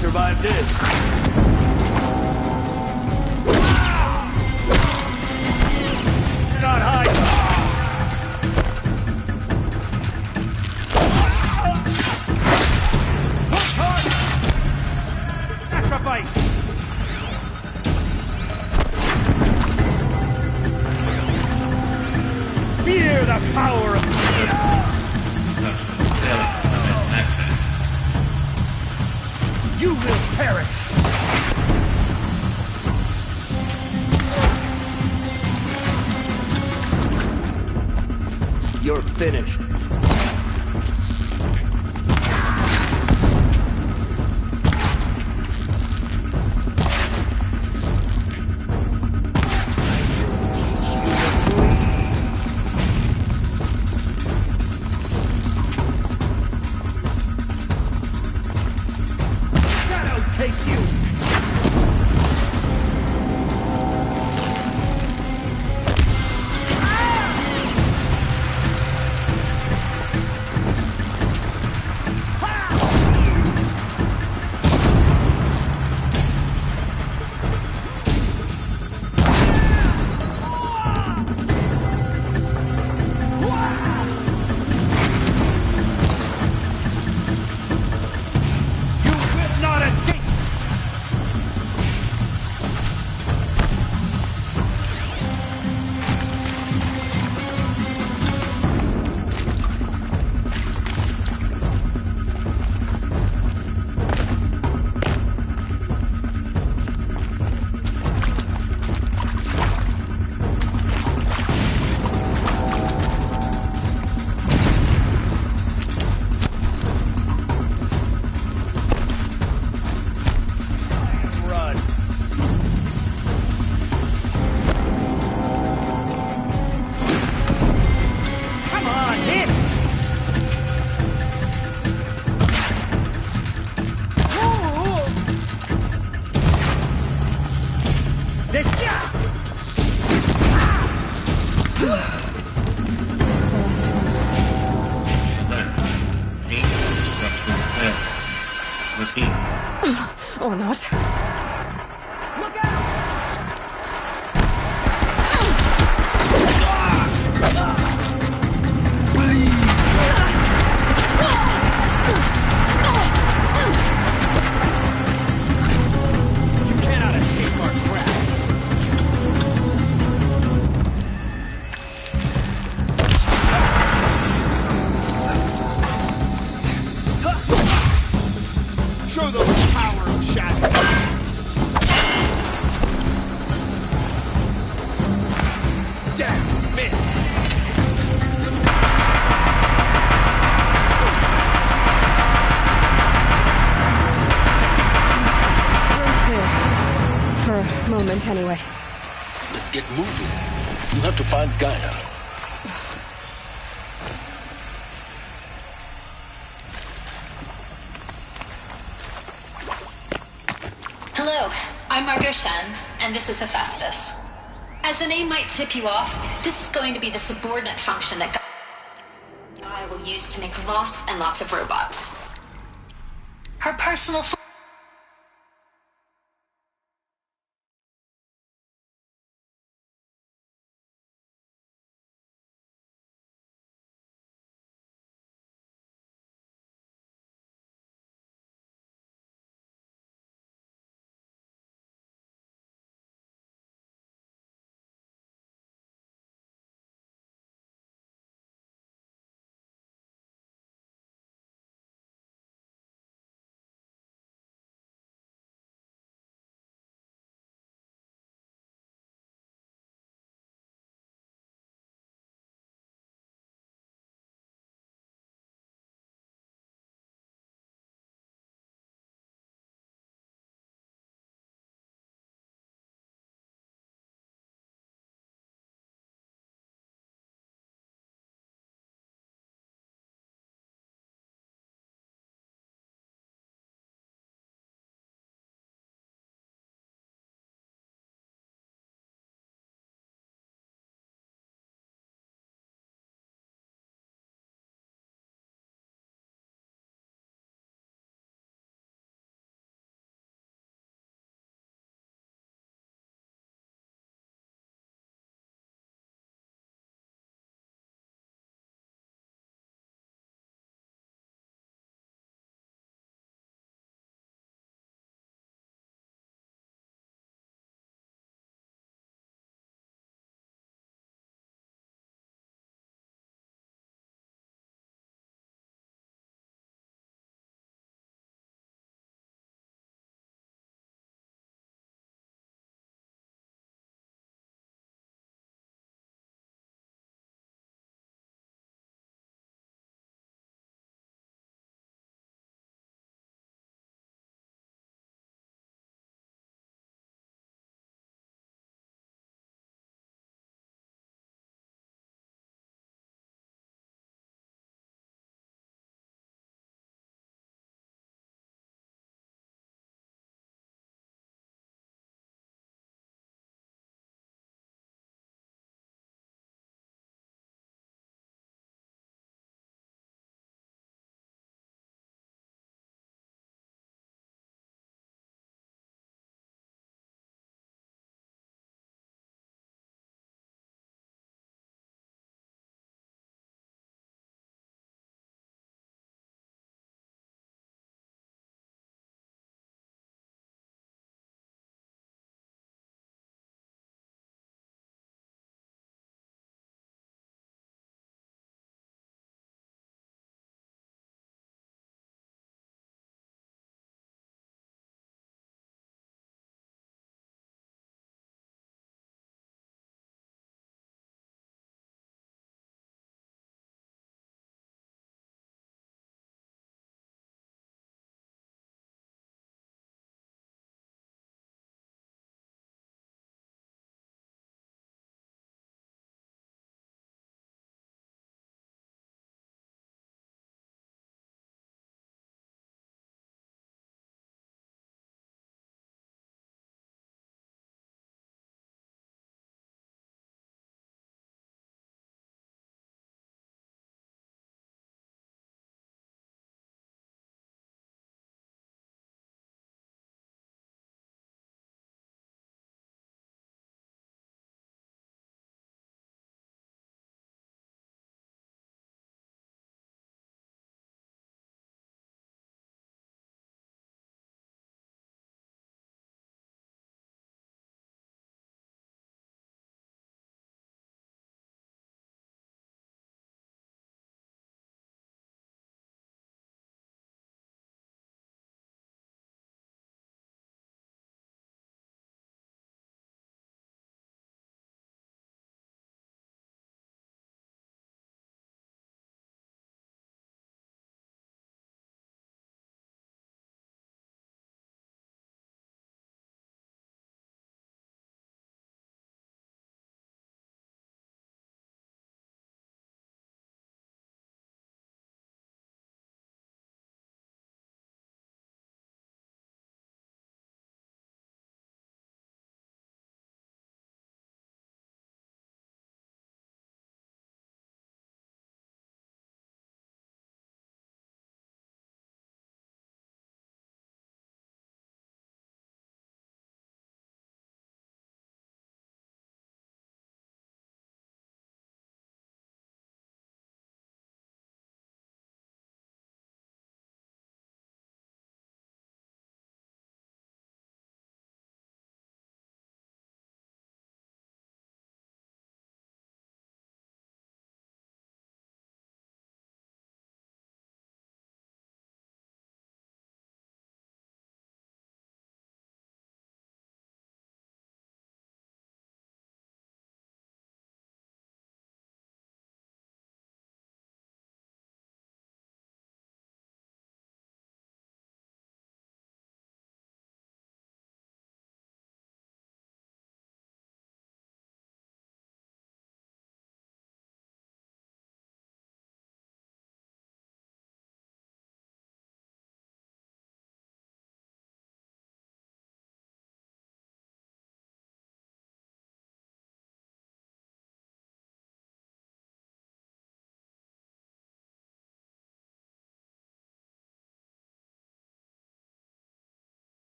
D: Survive this. Do not hide. Sacrifice. Fear the power of you will perish! You're finished.
A: Or not.
D: Look out! You cannot escape our grasp. Show them the power of shadow. Damn, missed.
A: Room's clear. For a moment, anyway.
B: Then get moving. You have to find Gaia.
O: Hello. Here, Shen, and this is Hephaestus. As the name might tip you off, this is going to be the subordinate function that I will use to make lots and lots of robots. Her personal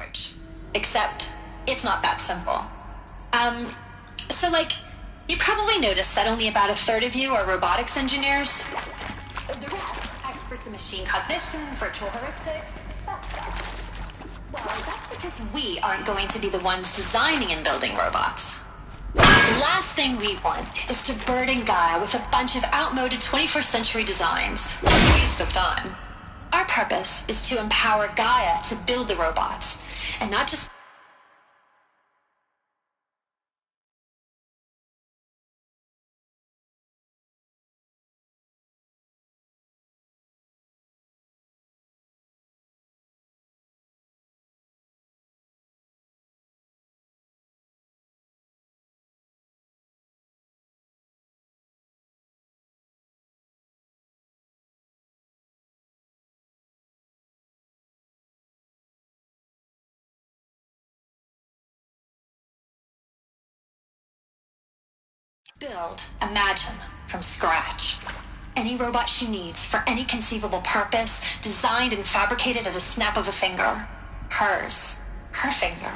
O: research. Except, it's not that simple. So you probably noticed that only about a third of you are robotics engineers. The rest, experts in machine cognition, virtual heuristics, that stuff. Well, that's because we aren't going to be the ones designing and building robots. The last thing we want is to burden Gaia with a bunch of outmoded 21st century designs. A waste of time. Our purpose is to empower Gaia to build the robots, and not just build, imagine, from scratch. Any robot she needs, for any conceivable purpose, designed and fabricated at a snap of a finger. Hers. Her finger.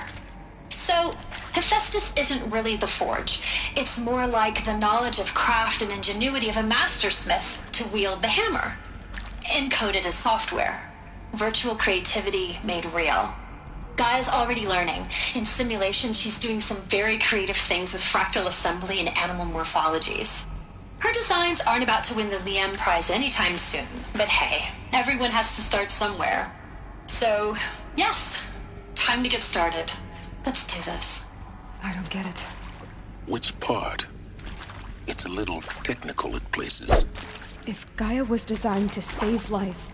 O: So, Hephaestus isn't really the forge. It's more like the knowledge of craft and ingenuity of a mastersmith to wield the hammer. Encoded as software. Virtual creativity made real. Gaia's already learning. In simulation, she's doing some very creative things with fractal assembly and animal morphologies. Her designs aren't about to win the Liam Prize anytime soon, but hey, everyone has to start somewhere. So, yes, time to get started. Let's do this.
A: I don't get it.
B: Which part? It's a little technical in places.
A: If Gaia was designed to save life,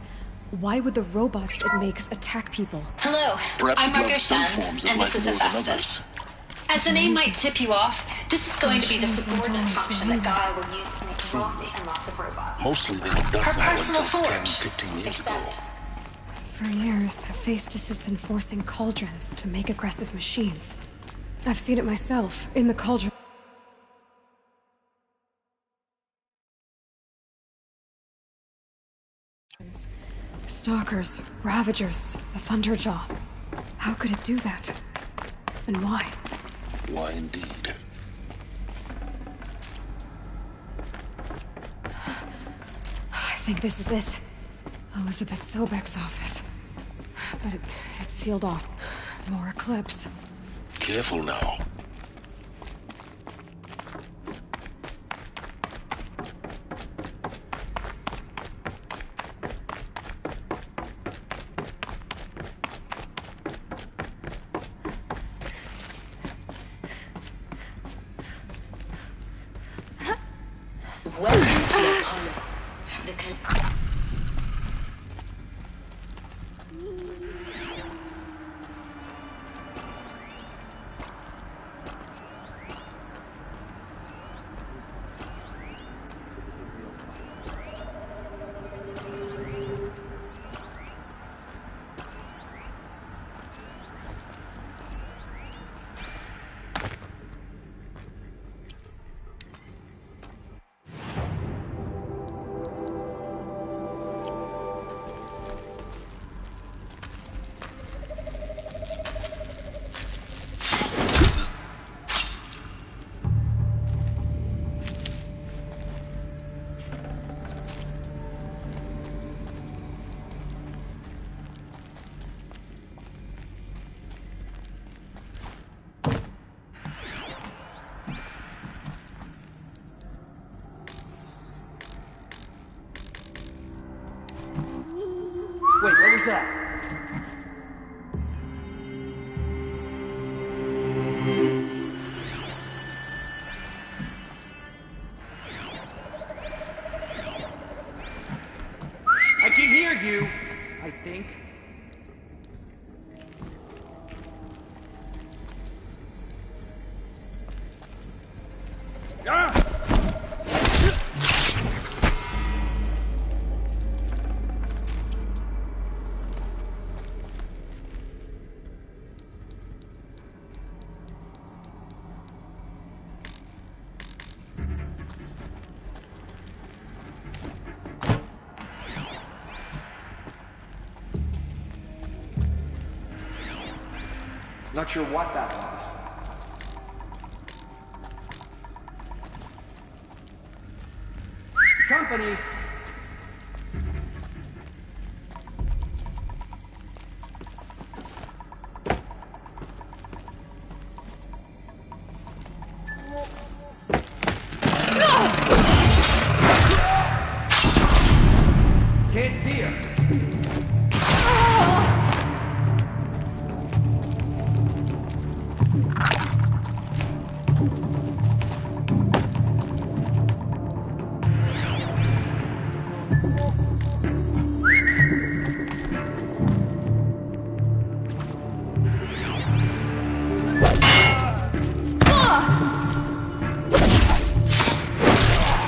A: why would the robots it makes attack people?
O: Hello,
B: Perhaps
O: I'm
B: it loves
O: Margot
B: some
O: Shen,
B: forms of
O: and this
B: life
O: is
B: more than
O: Hephaestus.
B: others.
O: As the name might tip you off, this is going to be the subordinate function that Gaia will use to make lots and lots of robots.
B: Mostly they didn't done
O: Her
B: so
O: personal
B: until 10,
O: forge.
B: 15 years ago.
A: For years, Hephaestus has been forcing cauldrons to make aggressive machines. I've seen it myself, in the cauldron. Stalkers, Ravagers, the Thunderjaw. How could it do that? And why?
B: Why indeed?
A: I think this is it. Elizabeth Sobek's office. But it's sealed off. More Eclipse.
B: Careful now.
O: Welcome to Apollo.
C: Wait, what was that? I can hear you, I think. Not sure what that was. Company! Can't see her.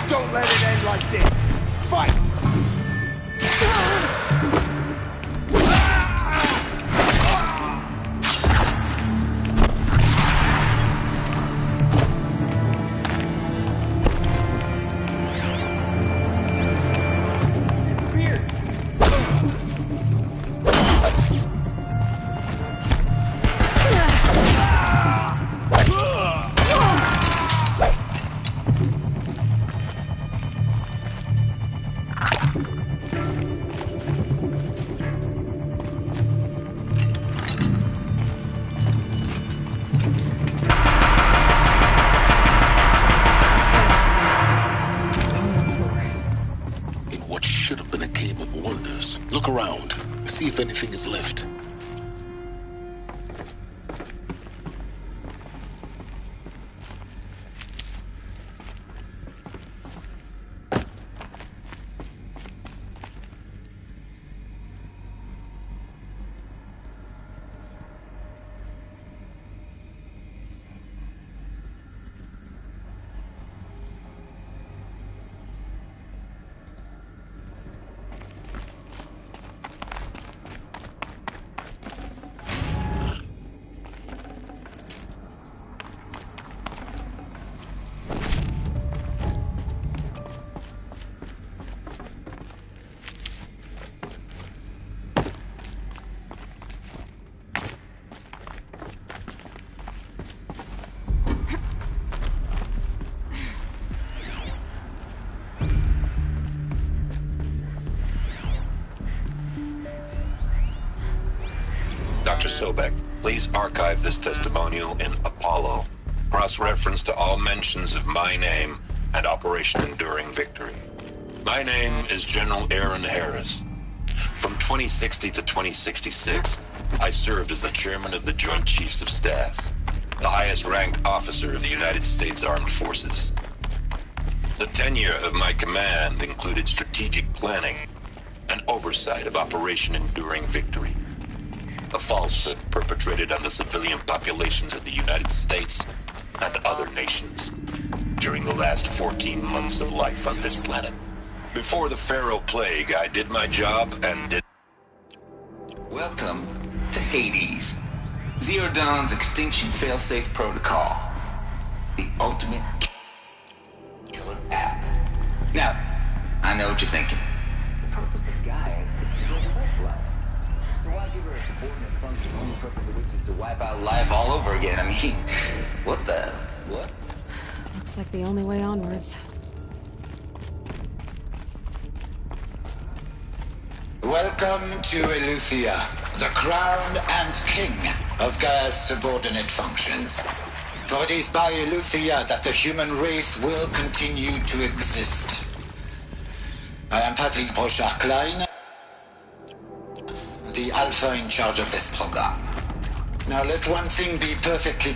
C: Don't let it end like this. Fight!
B: Look around. See if anything is left.
G: Dr. Sobek, please archive this testimonial in Apollo. Cross-reference to all mentions of my name and Operation Enduring Victory. My name is General Aaron Harris. From 2060 to 2066, I served as the chairman of the Joint Chiefs of Staff, the highest-ranked officer of the United States Armed Forces. The tenure of my command included strategic planning and oversight of Operation Enduring Victory, a falsehood perpetrated on the civilian populations of the United States and other nations during the last 14 months of life on this planet. Before the Pharaoh Plague, I did my job and did...
Q: Welcome to Hades, Zero Dawn's extinction failsafe protocol. The ultimate killer app. Now, I know what you're thinking. The purpose of Gaia is to build life life. So why give her a subordinate function, only purpose of which is to wipe out life all over again? I mean, what the... what?
A: Looks like the only way onwards.
R: Welcome to Eleuthia, the crown and king of Gaia's subordinate functions. For it is by Eleuthia that the human race will continue to exist. I am Patrick Brochard-Klein, the alpha in charge of this program. Now let one thing be perfectly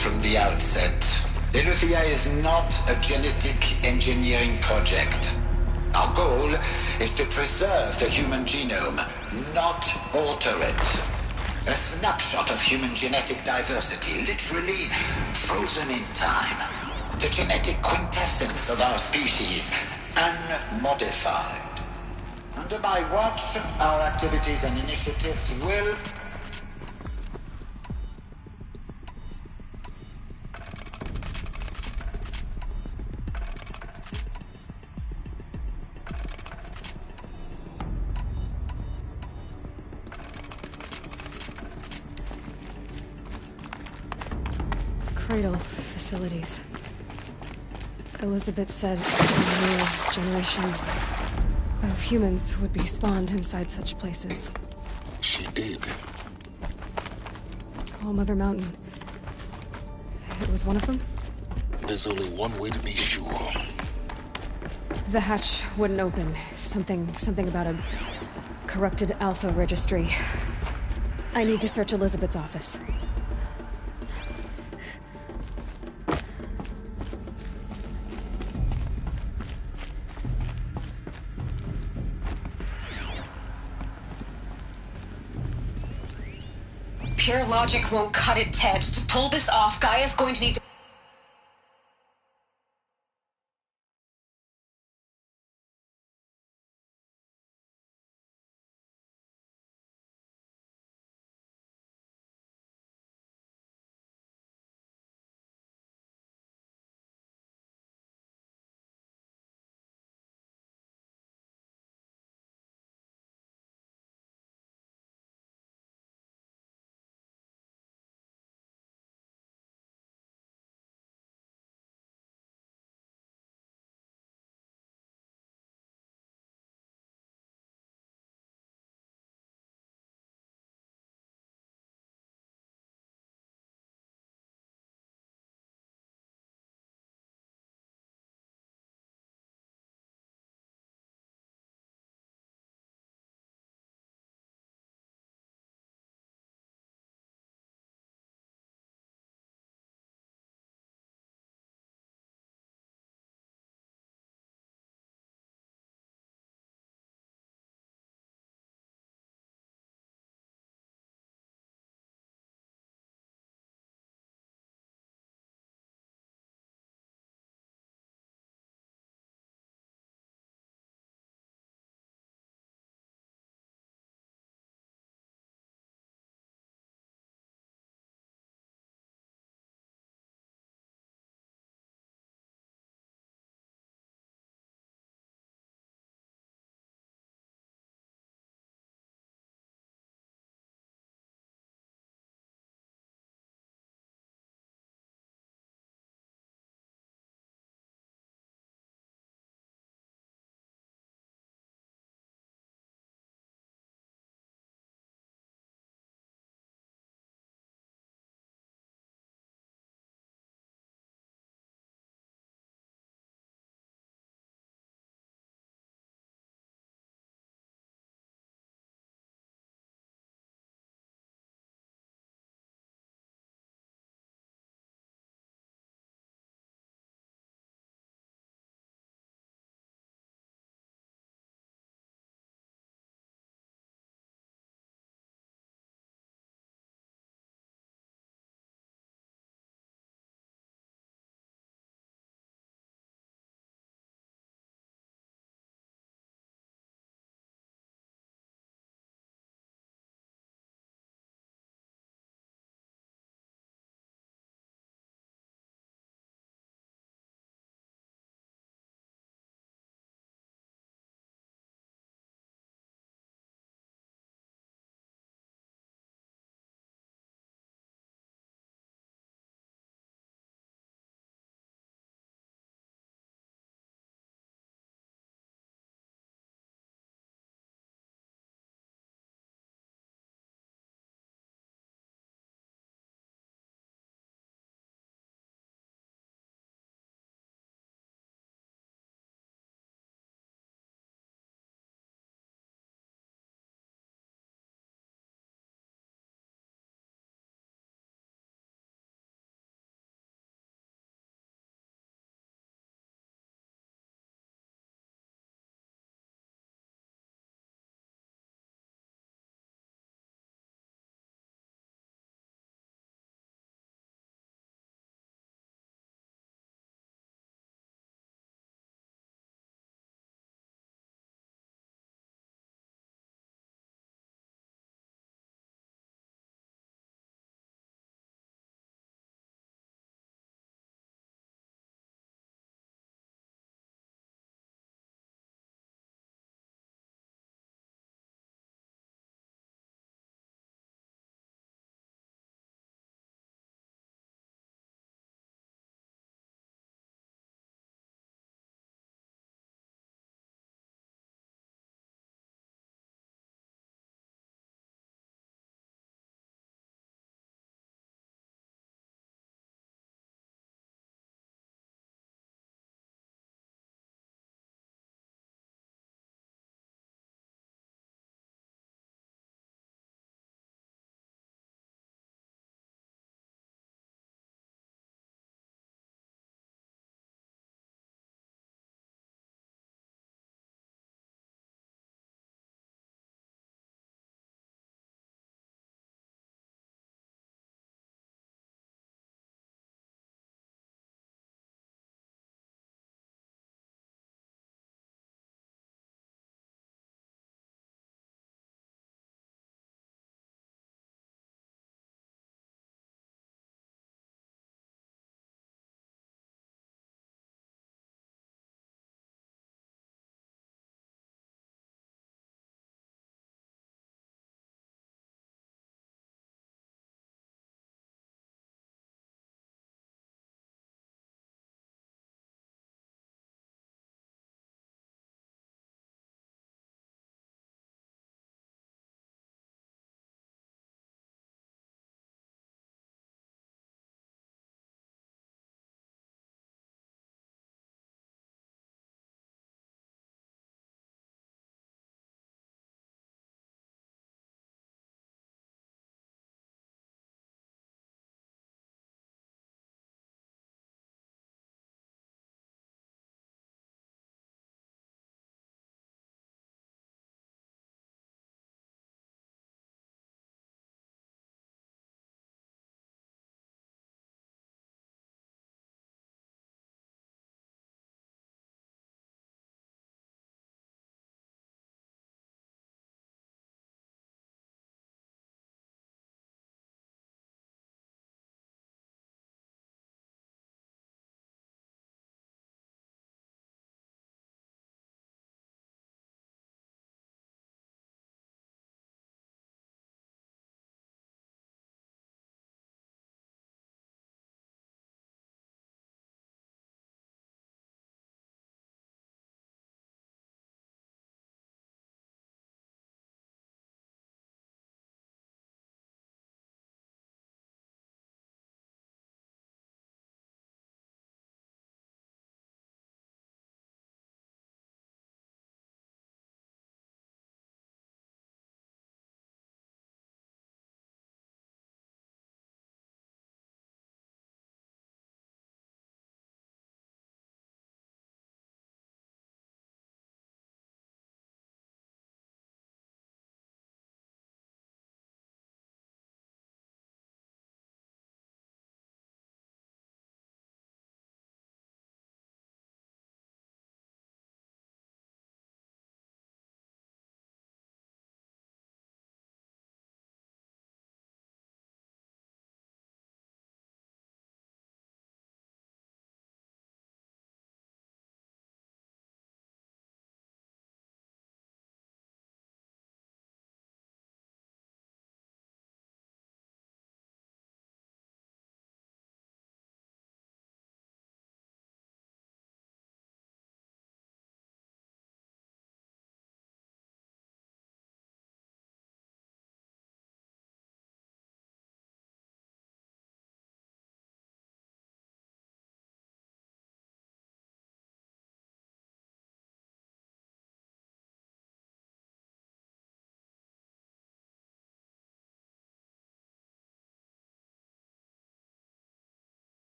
R: from the outset. Eleuthia is not a genetic engineering project. Our goal is to preserve the human genome, not alter it. A snapshot of human genetic diversity, literally frozen in time. The genetic quintessence of our species, unmodified. Under my watch, our activities and initiatives will...
A: Cradle facilities. Elizabeth said a new generation of humans would be spawned inside such places.
B: She did.
A: All Mother Mountain. It was one of them?
B: There's only one way to be sure.
A: The hatch wouldn't open. Something about a corrupted Alpha registry. I need to search Elizabeth's office.
O: Pure logic won't cut it, Ted. To pull this off, Gaia's going to need to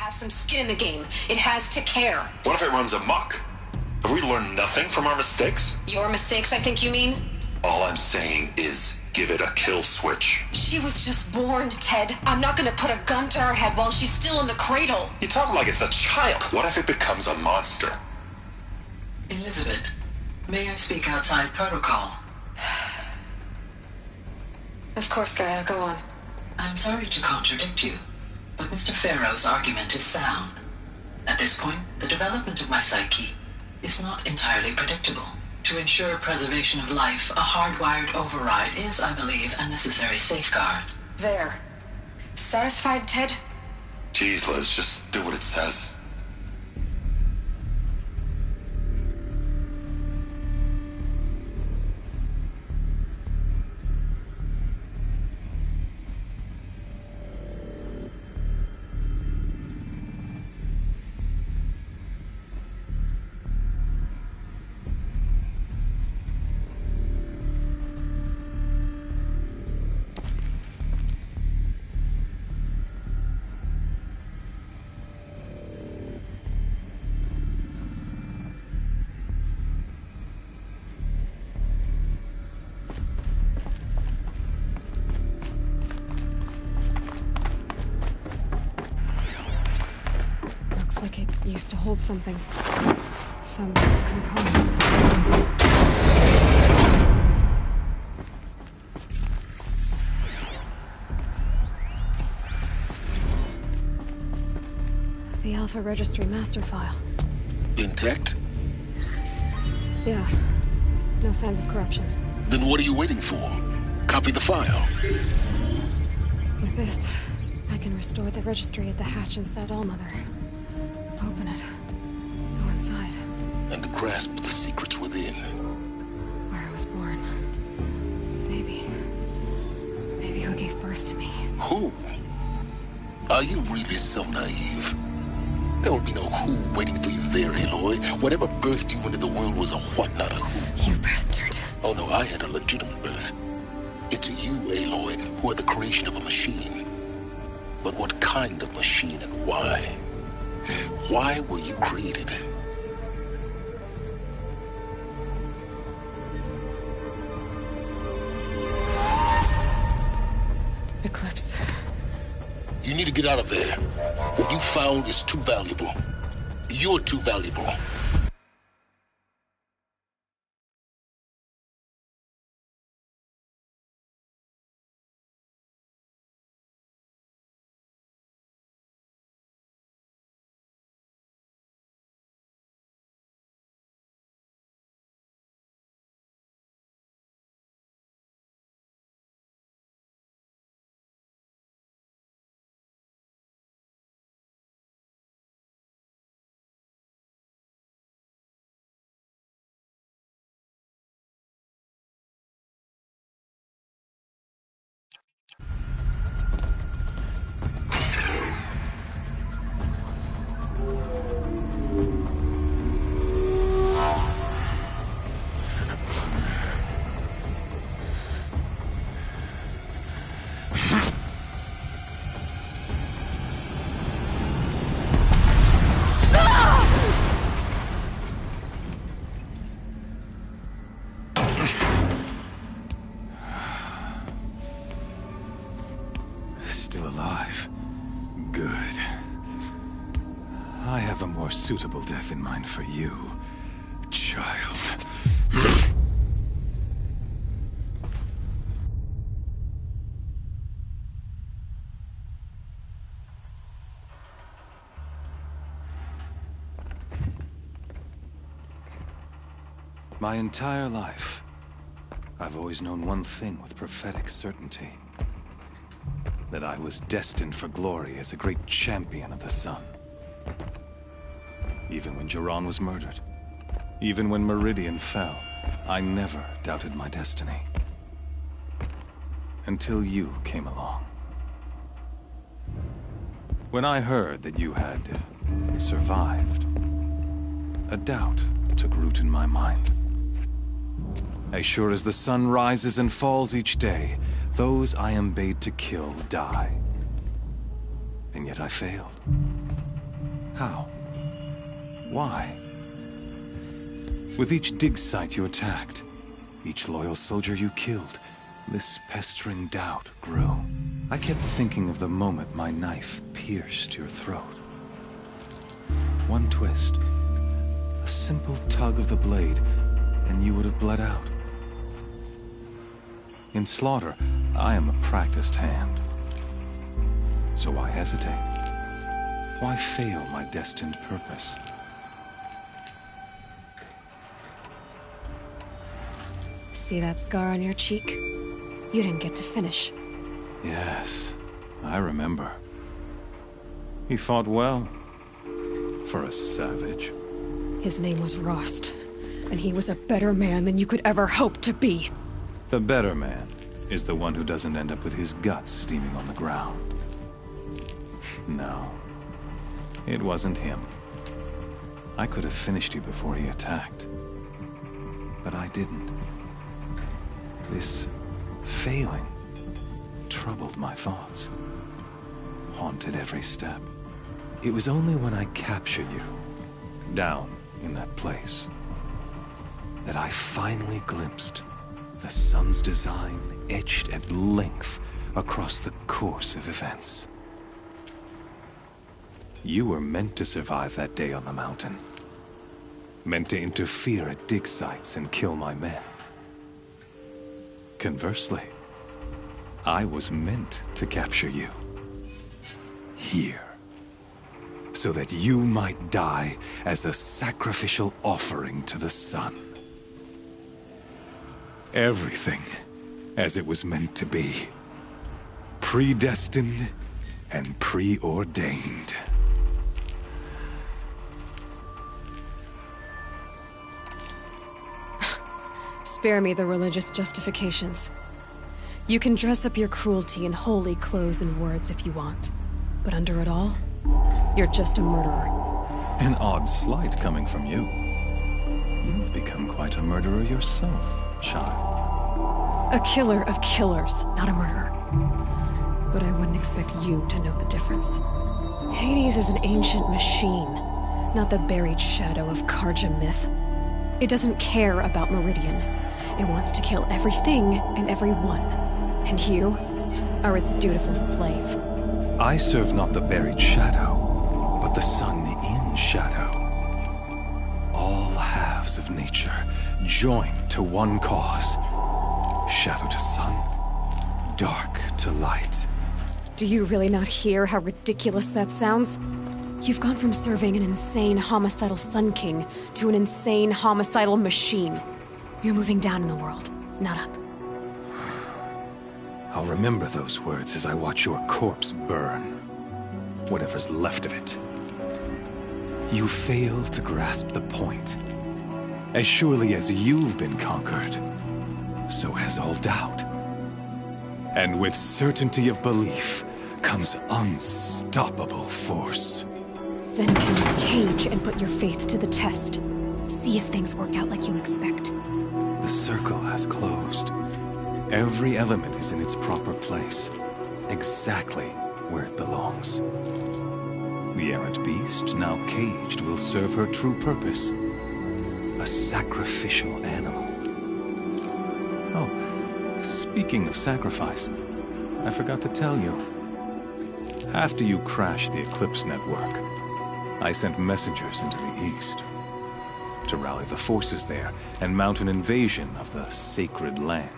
O: have some skin in the game. It has to care.
H: What if it runs amok? Have we learned nothing from our mistakes?
O: Your mistakes, I think you mean?
H: All I'm saying is, give it a kill switch.
O: She was just born, Ted. I'm not gonna put a gun to her head while she's still in the cradle.
H: You talk like it's a child. What if it becomes a monster?
S: Elizabeth, may I speak outside protocol?
O: Of course, Gaia, go on.
S: I'm sorry to contradict you, but Mr. Farrow's argument is sound. At this point, the development of my psyche is not entirely predictable. To ensure preservation of life, a hardwired override is, I believe, a necessary safeguard.
O: There. Satisfied, Ted?
H: Jeez, Liz, just do what it says.
A: Like it used to hold something. Some component. The Alpha Registry master file.
B: Intact?
A: Yeah. No signs of corruption.
B: Then what are you waiting for? Copy the file.
A: With this, I can restore the registry at the hatch inside Allmother. Open it. Go inside.
B: And grasp the secrets within.
A: Where I was born. Maybe who gave birth to me.
B: Who? Are you really so naive? There will be no who waiting for you there, Aloy. Whatever birthed you into the world was a what, not a who.
A: You bastard.
B: Oh no, I had a legitimate birth. It's you, Aloy, who are the creation of a machine. But what kind of machine and why? Why were you created?
A: Eclipse.
B: You need to get out of there. What you found is too valuable. You're too valuable.
T: Still alive. Good. I have a more suitable death in mind for you, child. My entire life, I've always known one thing with prophetic certainty. That I was destined for glory as a great champion of the sun. Even when Jiran was murdered, even when Meridian fell, I never doubted my destiny. Until you came along. When I heard that you had survived, a doubt took root in my mind. As sure as the sun rises and falls each day, those I am bade to kill die. And yet I failed. How? Why? With each dig site you attacked, each loyal soldier you killed, this pestering doubt grew. I kept thinking of the moment my knife pierced your throat. One twist, a simple tug of the blade, and you would have bled out. In slaughter, I am a practiced hand. So why hesitate? Why fail my destined purpose?
A: See that scar on your cheek? You didn't get to finish.
T: Yes, I remember. He fought well, for a savage.
A: His name was Rost, and he was a better man than you could ever hope to be.
T: The better man is the one who doesn't end up with his guts steaming on the ground. No, it wasn't him. I could have finished you before he attacked, but I didn't. This failing troubled my thoughts, haunted every step. It was only when I captured you, down in that place, that I finally glimpsed the sun's design etched at length across the course of events. You were meant to survive that day on the mountain. Meant to interfere at dig sites and kill my men. Conversely, I was meant to capture you. Here. So that you might die as a sacrificial offering to the sun. Everything as it was meant to be. Predestined and preordained.
A: Spare me the religious justifications. You can dress up your cruelty in holy clothes and words if you want. But under it all, you're just a murderer.
T: An odd slight coming from you. You've become quite a murderer yourself, child.
A: A killer of killers, not a murderer. But I wouldn't expect you to know the difference. Hades is an ancient machine, not the buried shadow of Karja myth. It doesn't care about Meridian. It wants to kill everything and everyone. And you are its dutiful slave.
T: I serve not the buried shadow, but the sun in shadow. All halves of nature joined to one cause. Shadow to sun, dark to light.
A: Do you really not hear how ridiculous that sounds? You've gone from serving an insane homicidal Sun King to an insane homicidal machine. You're moving down in the world, not up.
T: I'll remember those words as I watch your corpse burn. Whatever's left of it. You fail to grasp the point. As surely as you've been conquered, so has all doubt. And with certainty of belief comes unstoppable force.
A: Then kill this cage and put your faith to the test. See if things work out like you expect.
T: The circle has closed. Every element is in its proper place, exactly where it belongs. The errant beast, now caged, will serve her true purpose. A sacrificial animal. Oh, speaking of sacrifice, I forgot to tell you. After you crashed the Eclipse network, I sent messengers into the east to rally the forces there and mount an invasion of the sacred land.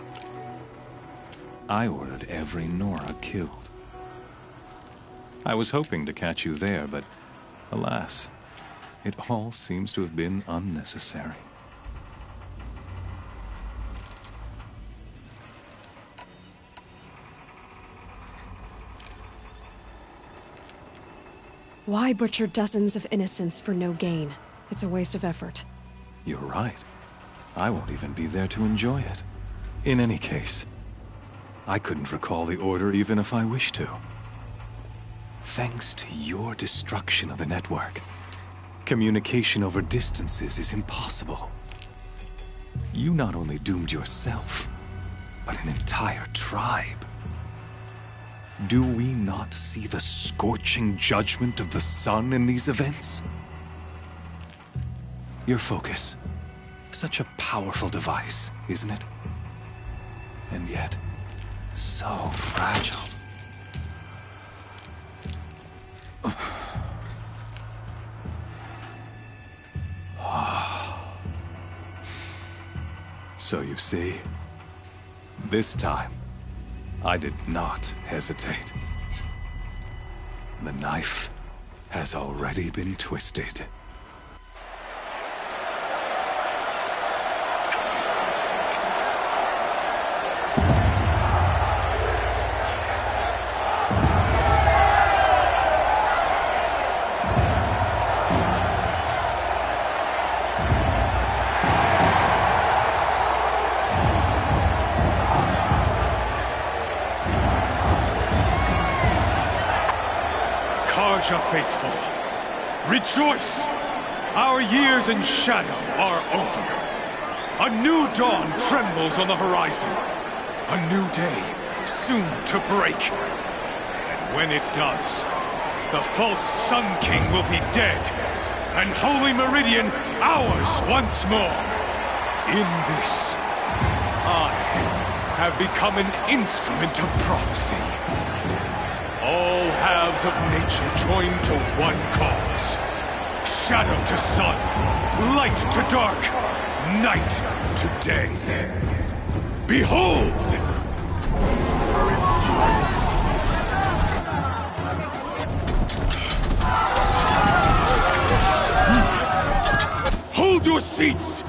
T: I ordered every Nora killed. I was hoping to catch you there, but alas, it all seems to have been unnecessary.
A: Why butcher dozens of innocents for no gain? It's a waste of effort.
T: You're right. I won't even be there to enjoy it. In any case, I couldn't recall the order even if I wished to. Thanks to your destruction of the network, communication over distances is impossible. You not only doomed yourself, but an entire tribe. Do we not see the scorching judgment of the sun in these events? Your focus. Such a powerful device, isn't it? And yet, so fragile. So you see, this time, I did not hesitate. The knife has already been twisted.
I: Karja faithful, rejoice! Our years in shadow are over. A new dawn trembles on the horizon. A new day soon to break. And when it does, the false Sun King will be dead, and Holy Meridian ours once more. In this, I have become an instrument of prophecy. All halves of nature join to one cause. Shadow to sun, light to dark, night to day. Behold! Hold your seats!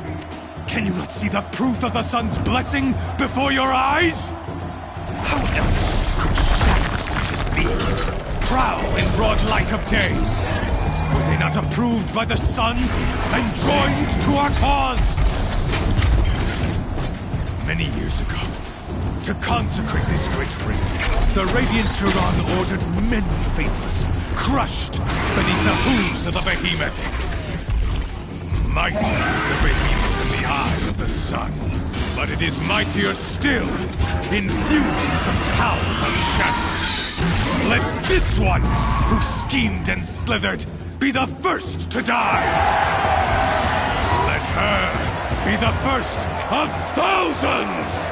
I: Can you not see the proof of the sun's blessing before your eyes? How else could shadows such as these prowl in broad light of day? Were they not approved by the sun and joined to our cause? Many years ago, to consecrate this great ring, the Radiant Turan ordered many faithless, crushed beneath the hooves of the behemoth. Mighty is the behemoth in the eye of the sun, but it is mightier still, infused with the power of shadow. Let this one, who schemed and slithered, be the first to die! Let her be the first of thousands!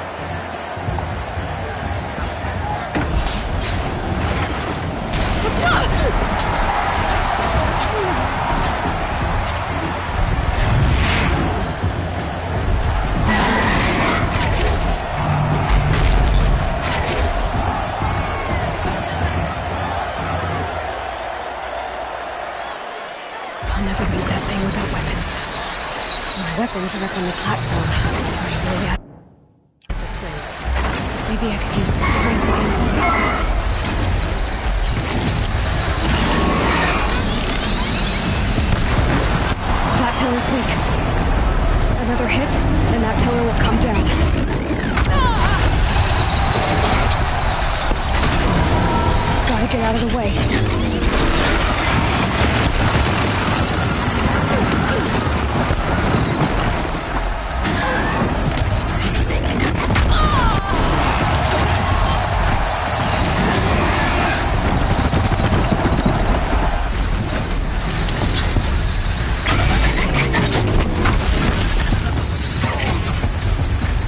A: I'll never beat that thing without weapons. My weapons are up on the platform. There's no way out this way. Maybe I could use the strength against it. That pillar's weak. Another hit, and that pillar will come down. Gotta get out of the way.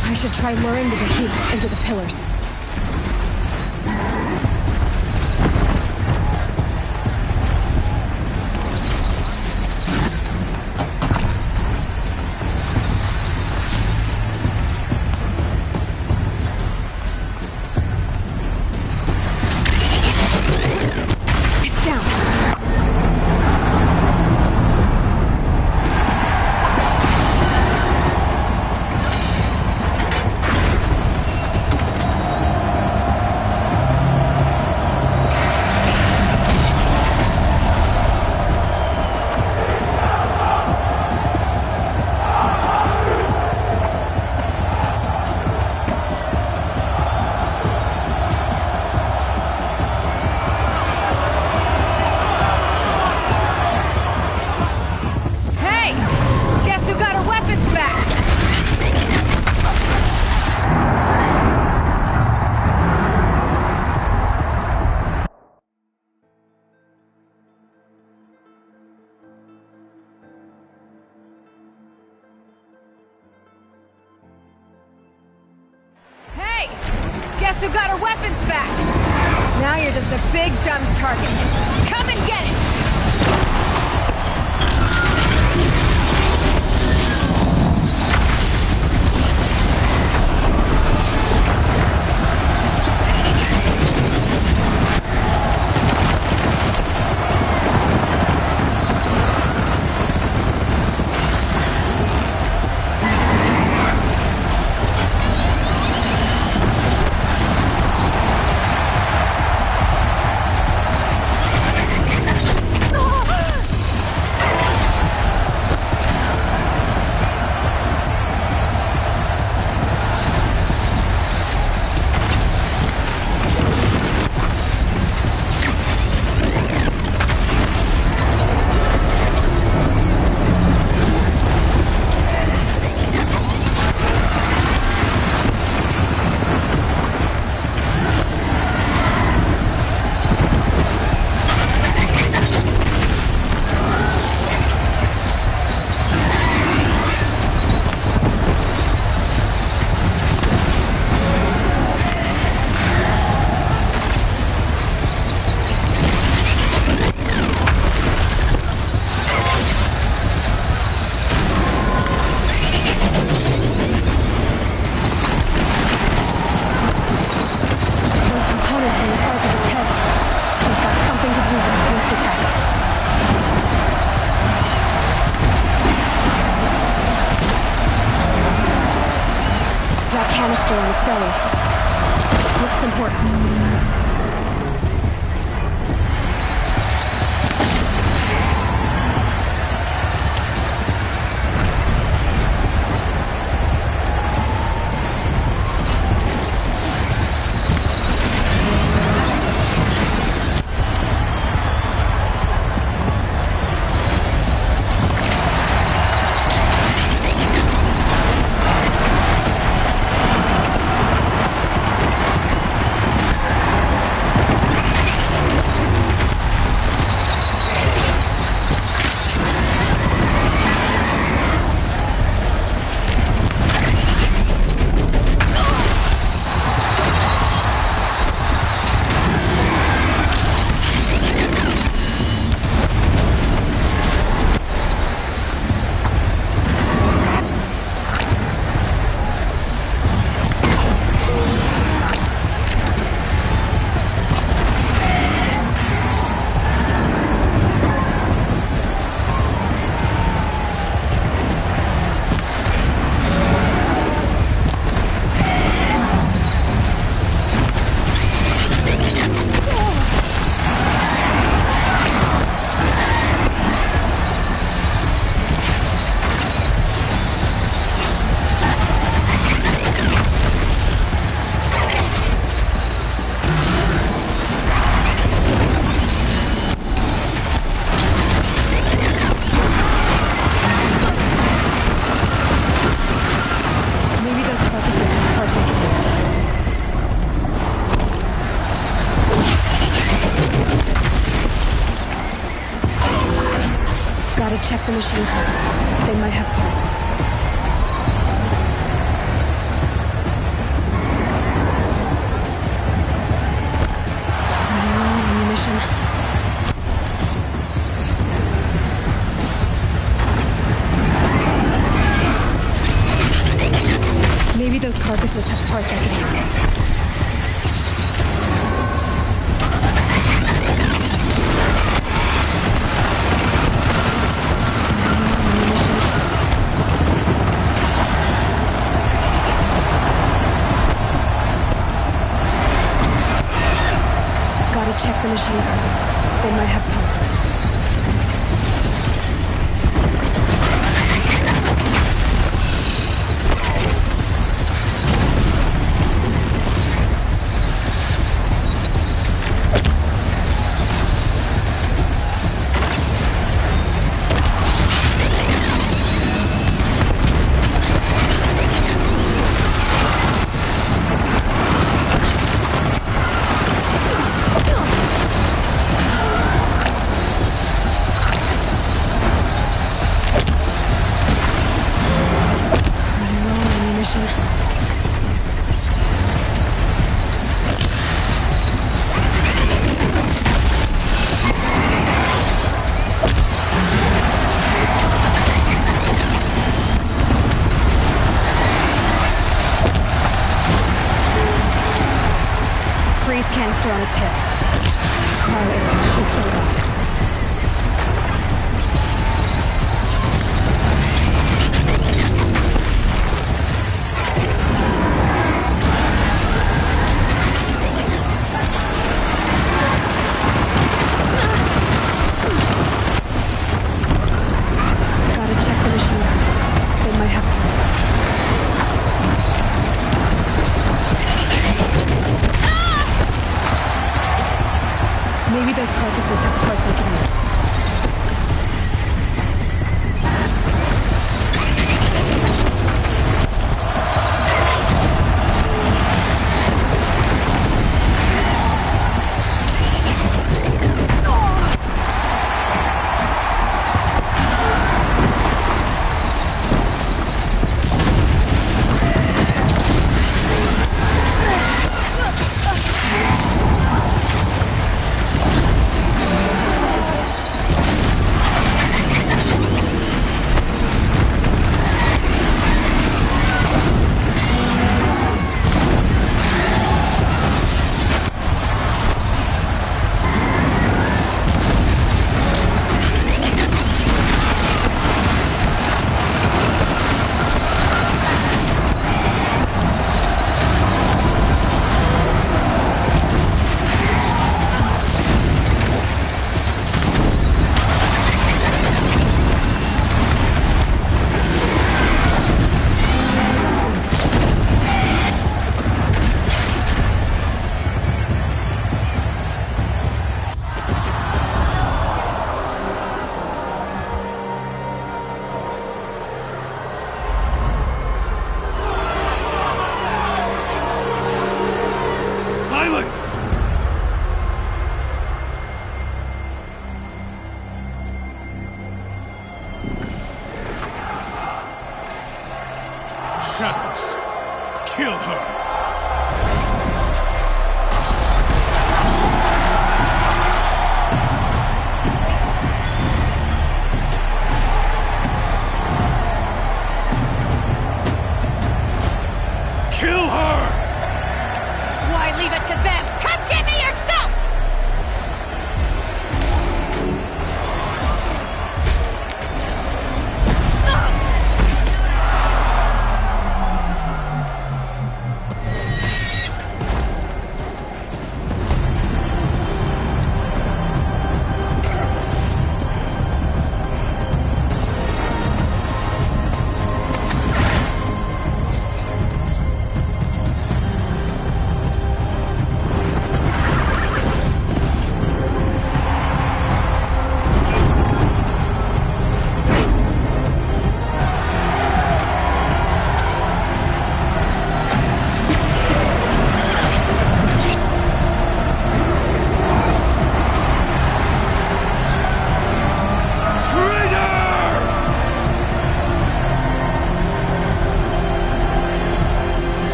A: I should try luring the behemoth into the pillars. It's down. Guess who got her weapons back? Now you're just a big dumb target. Come and get it! Check the machine carcasses. They might have parts. Ammunition. Maybe those carcasses have parts I can use. Check the machine carcasses. They might have parts. on its hips. Cryo arrow shoots it off. Gotta check the machine boxes. They might have parts. Maybe those carcasses have parts I can use.
I: Shadows, kill her!
A: Leave it to them! Come get me yourself!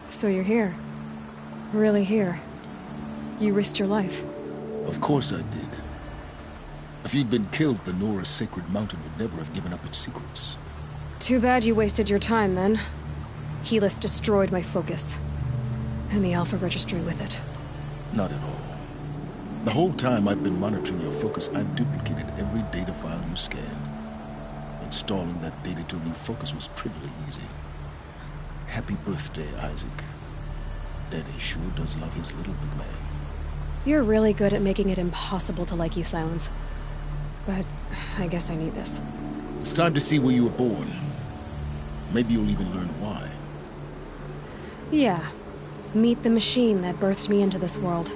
A: So you're here. Really here. You risked your life.
B: Of course I did. If you'd been killed, the Nora's sacred mountain would never have given up its secrets.
A: Too bad you wasted your time, then. Helis destroyed my focus. And the Alpha Registry with it.
B: Not at all. The whole time I've been monitoring your focus, I've duplicated every data file you scanned. Installing that data to a new focus was trivially easy. Happy birthday, Isaac. Daddy sure does love his little big man.
A: You're really good at making it impossible to like you, Silence. But I guess I need this.
B: It's time to see where you were born. Maybe you'll even learn why.
A: Yeah. Meet the machine that birthed me into this world.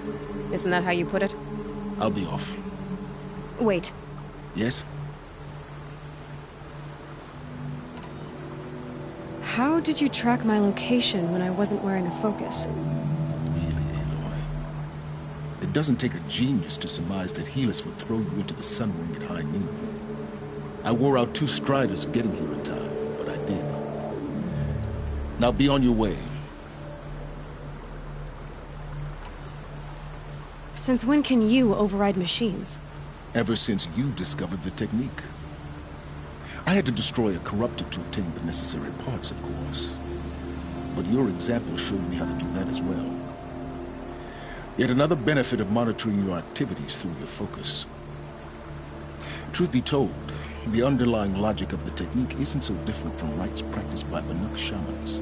A: Isn't that how you put it?
B: I'll be off.
A: Wait.
B: Yes?
A: How did you track my location when I wasn't wearing a focus?
B: Really, Aloy? It doesn't take a genius to surmise that Helis would throw you into the sun ring at high noon. I wore out 2 striders getting here in time, but I did. Now be on your way.
A: Since when can you override machines?
B: Ever since you discovered the technique. I had to destroy a corruptor to obtain the necessary parts, of course. But your example showed me how to do that as well. Yet another benefit of monitoring your activities through your focus. Truth be told, the underlying logic of the technique isn't so different from rites practiced by Banuk shamans,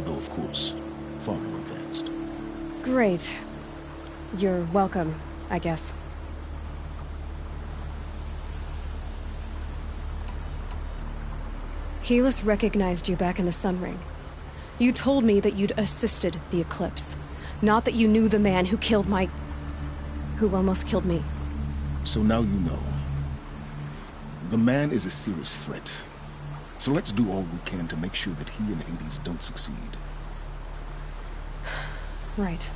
B: though of course, far more advanced.
A: Great. You're welcome, I guess. Helis recognized you back in the Sun Ring. You told me that you'd assisted the Eclipse, not that you knew the man who killed who almost killed me.
B: So now you know. The man is a serious threat. So let's do all we can to make sure that he and Hades don't succeed.
A: Right.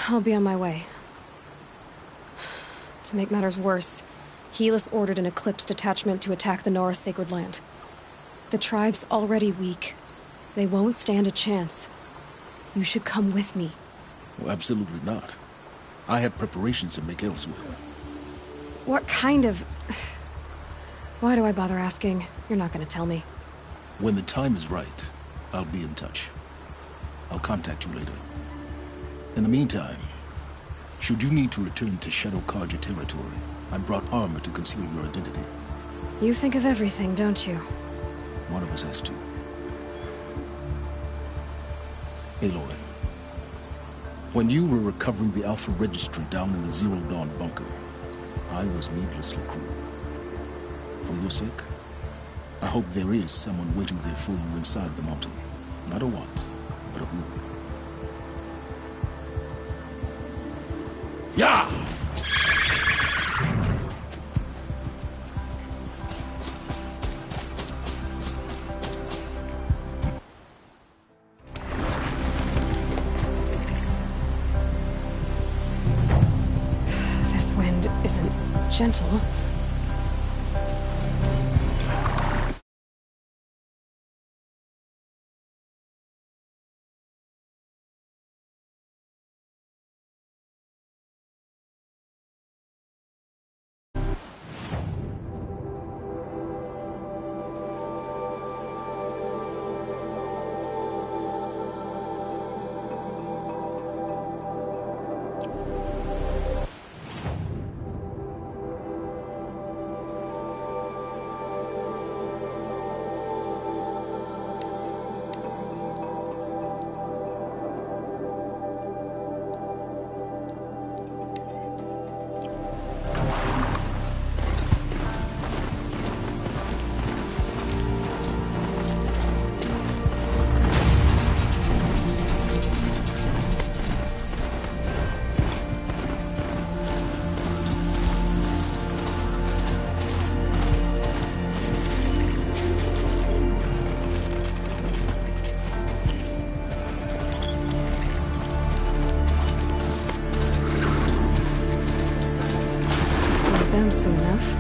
A: I'll be on my way. To make matters worse, Helis ordered an Eclipse detachment to attack the Nora Sacred Land. The tribe's already weak. They won't stand a chance. You should come with me.
B: Well, absolutely not. I have preparations to make elsewhere.
A: What kind of... Why do I bother asking? You're not gonna tell me.
B: When the time is right, I'll be in touch. I'll contact you later. In the meantime, should you need to return to Shadow Karja territory, I brought armor to conceal your identity.
A: You think of everything, don't you?
B: One of us has to. Aloy, when you were recovering the Alpha Registry down in the Zero Dawn bunker, I was needlessly cruel. For your sake, I hope there is someone waiting there for you inside the mountain. Not a what, but a who. Yeah!
A: This wind isn't gentle. Them soon enough.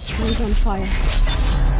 A: Trees on fire.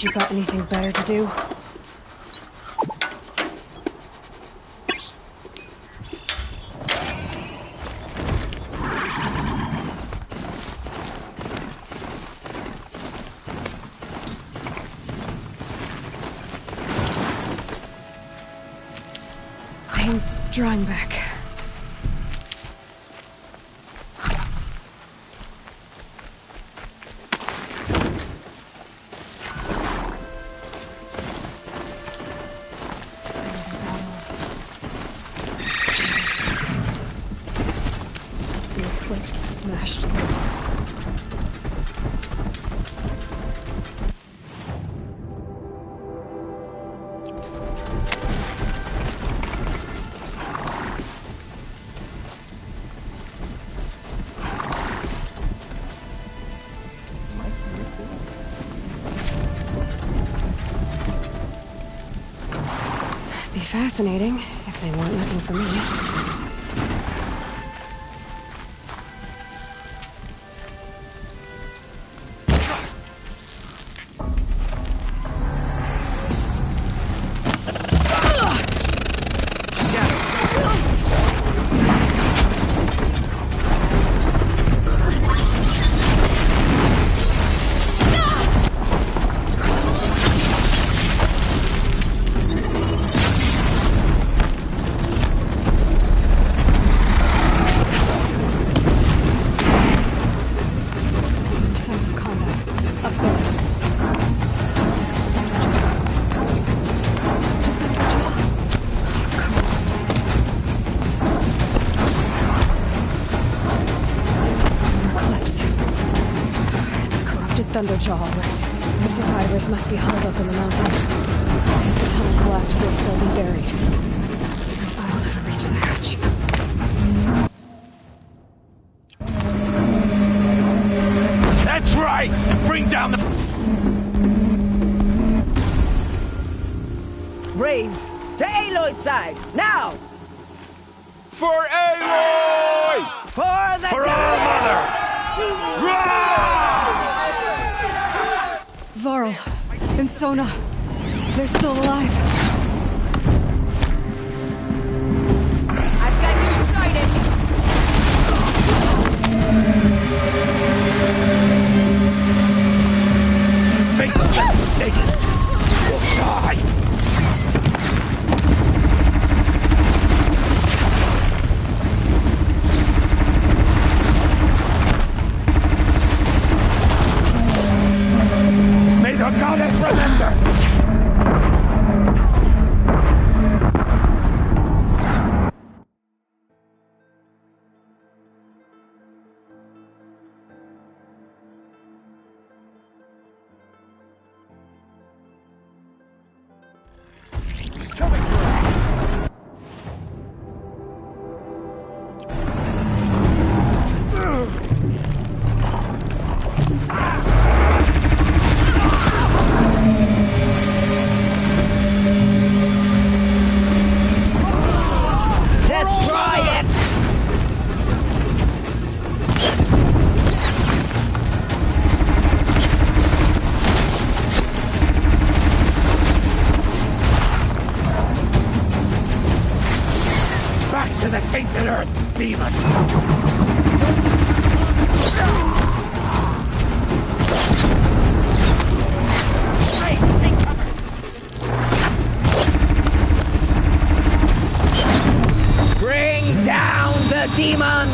A: You got anything better to do? Pain's drying back. Fascinating, if they weren't looking for me. Thunderjaw, right. The survivors must be holed up in the mountain. If the tunnel collapses, they'll be buried. I'll never reach the hatch.
D: That's right! Bring down the...
U: Braves, to Aloy's side, now!
I: For Aloy!
U: For the...
D: For our mother!
A: Varl and Sona, they're still alive.
U: I've got you sighted.
D: Fate was not mistaken. You'll die. May the goddess remember! To the tainted earth, demon! Hey, take cover!
U: Bring down the demon!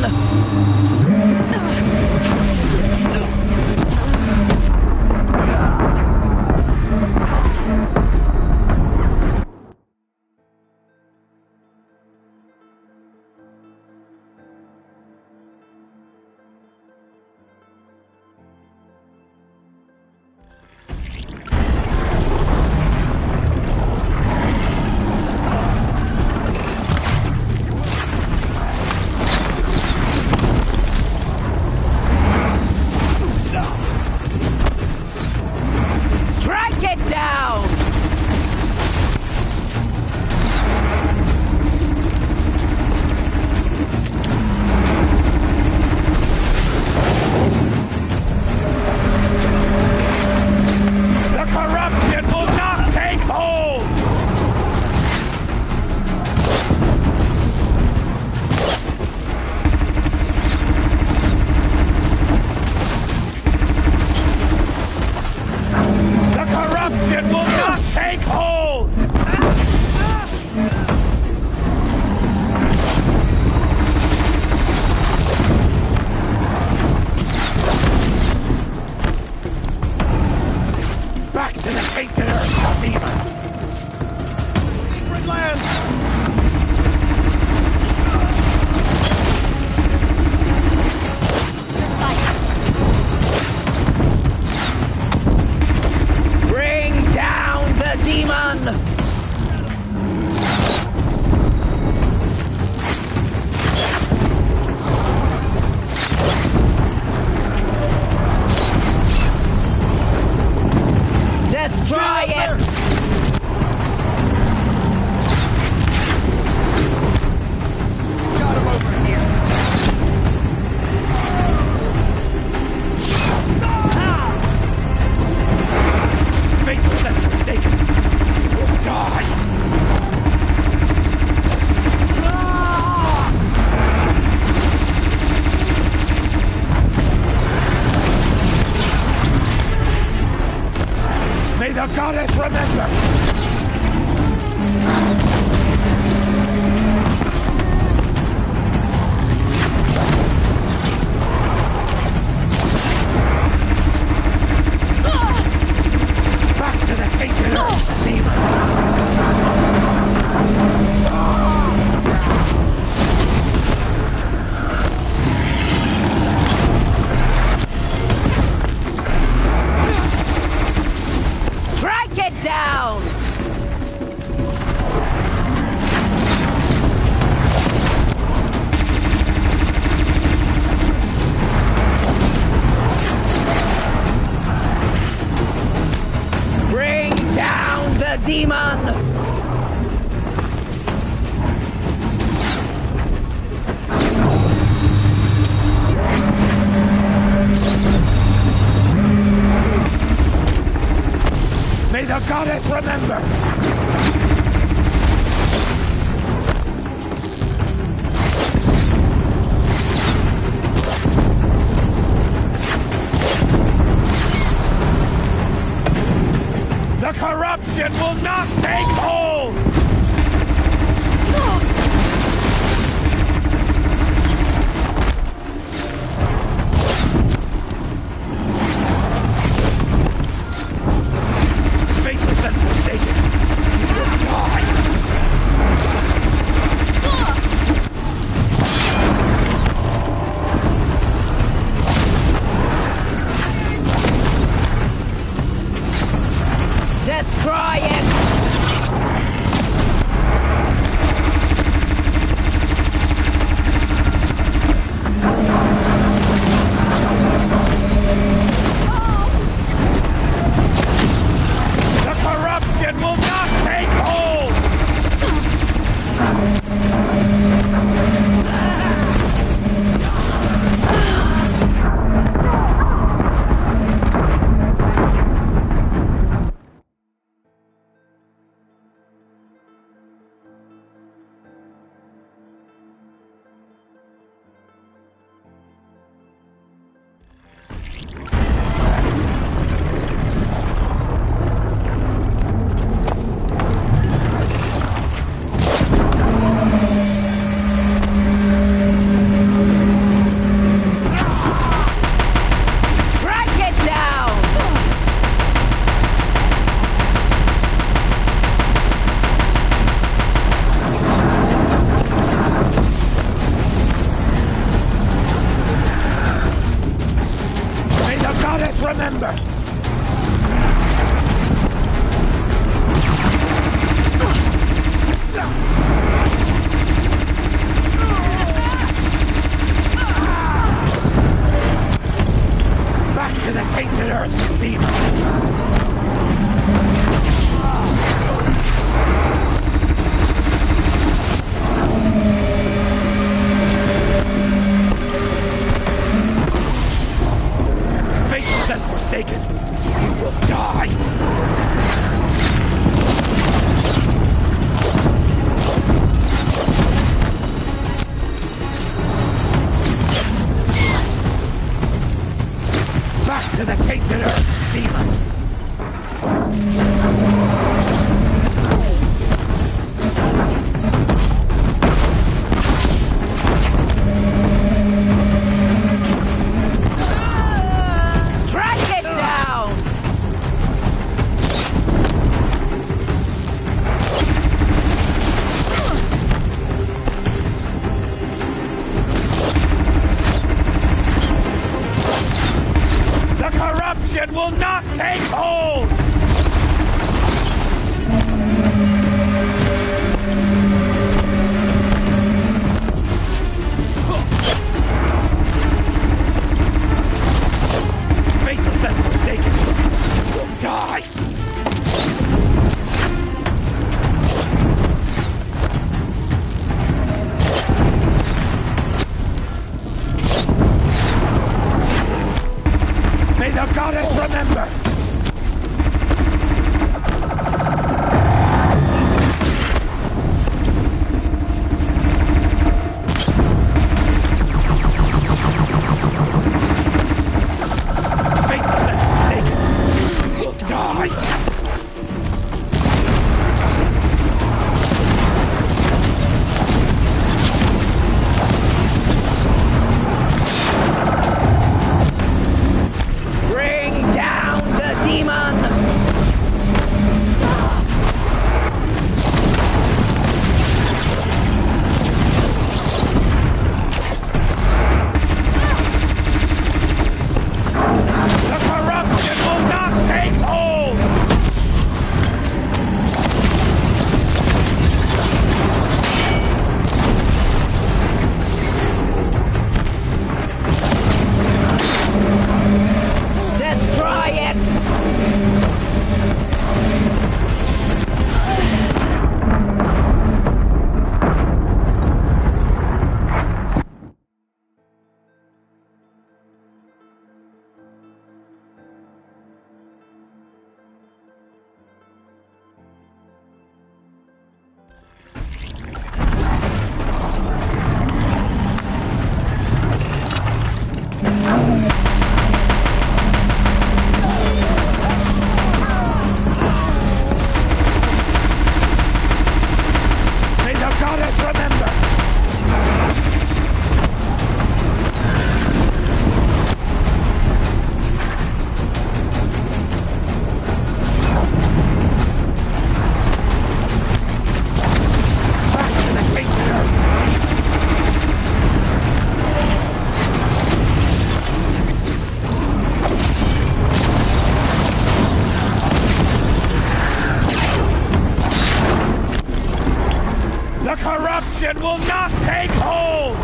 D: corruption will not take hold!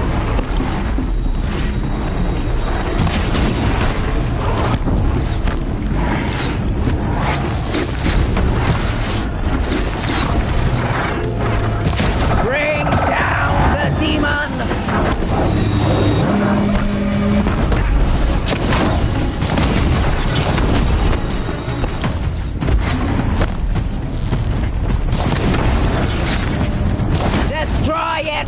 U: Bring down the demon! Destroy it!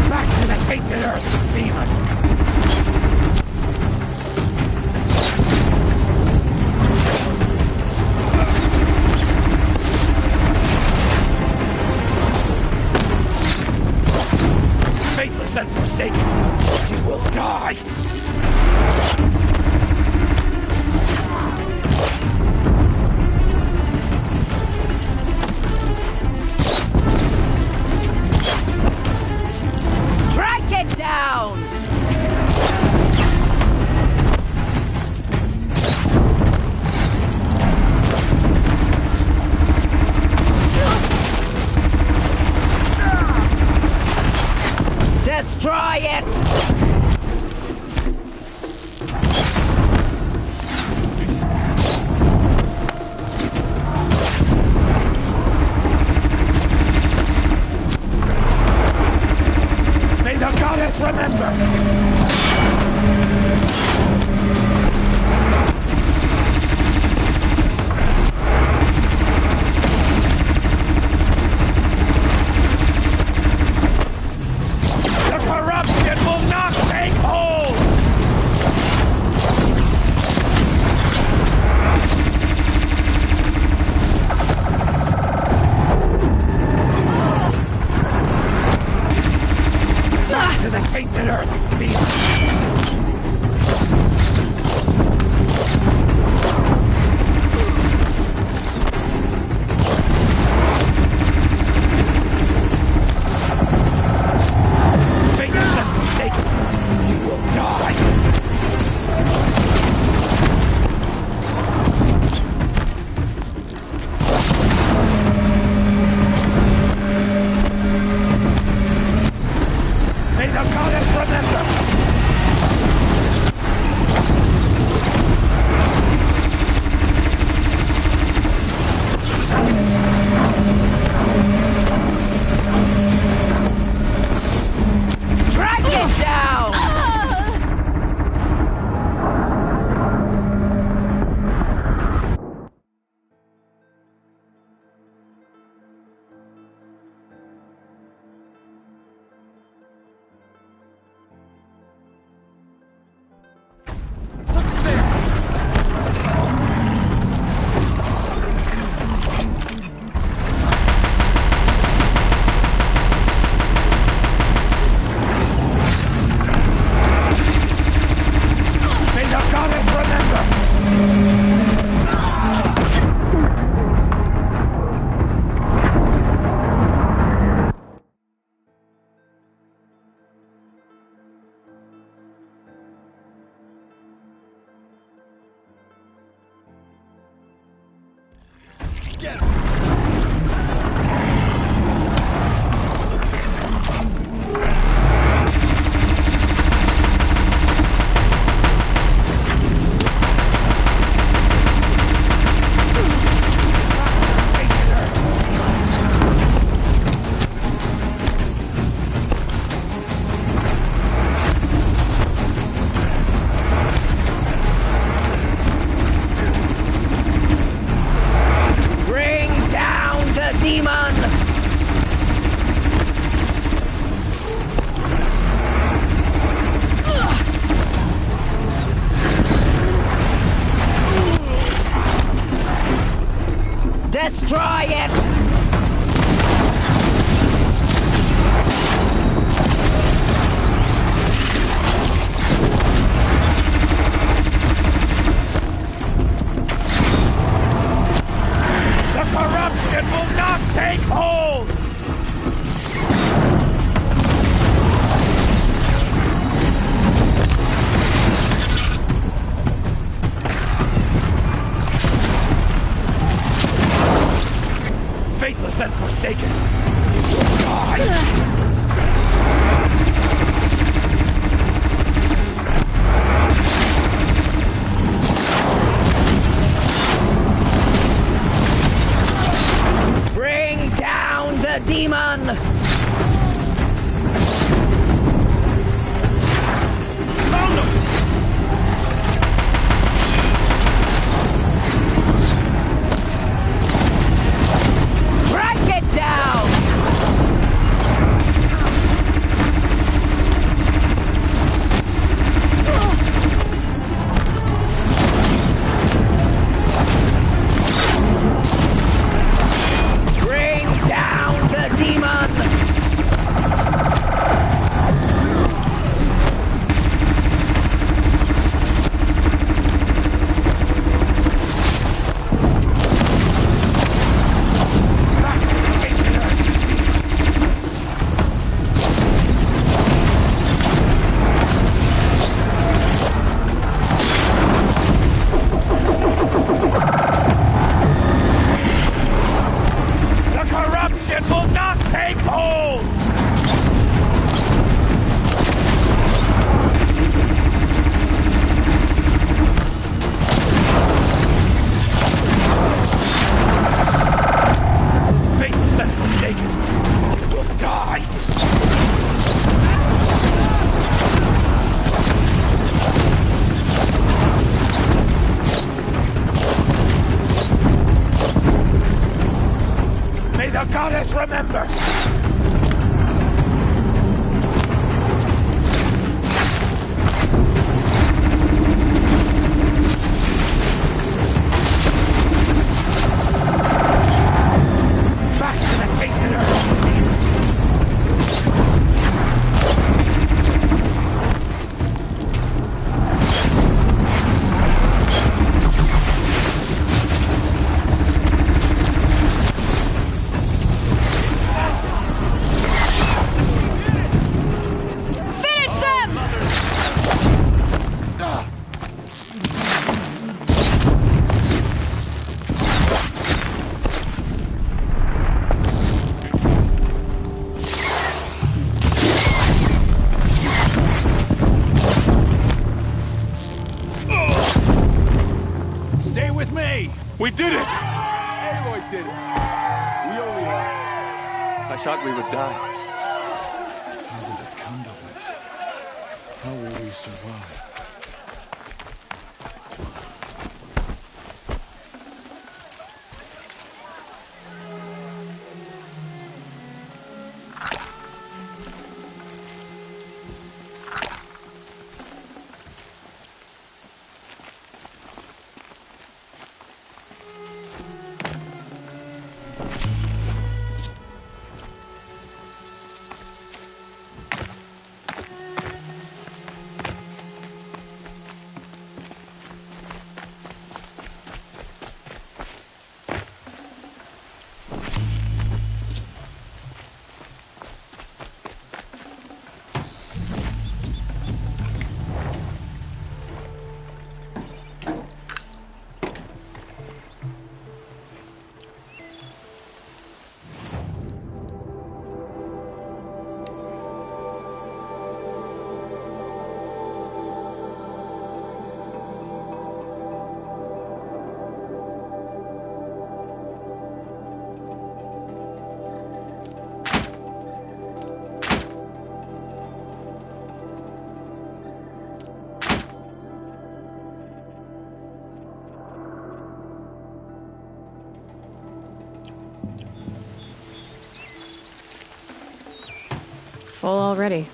D: Back to the tainted earth, demon! Faithless and forsaken, you will die!
U: Strike it down! Destroy it!
D: May the goddess remember! The corruption will not take hold! Back to the tainted earth, demon! Faithless and forsaken, you will die! May the goddess remember!
U: Strike it down!
I: Always remember! Back to the tainted earth! We did it!
C: Aloy did it! We only I thought we would die.
I: How did it come to us? How will we survive?
A: Full already.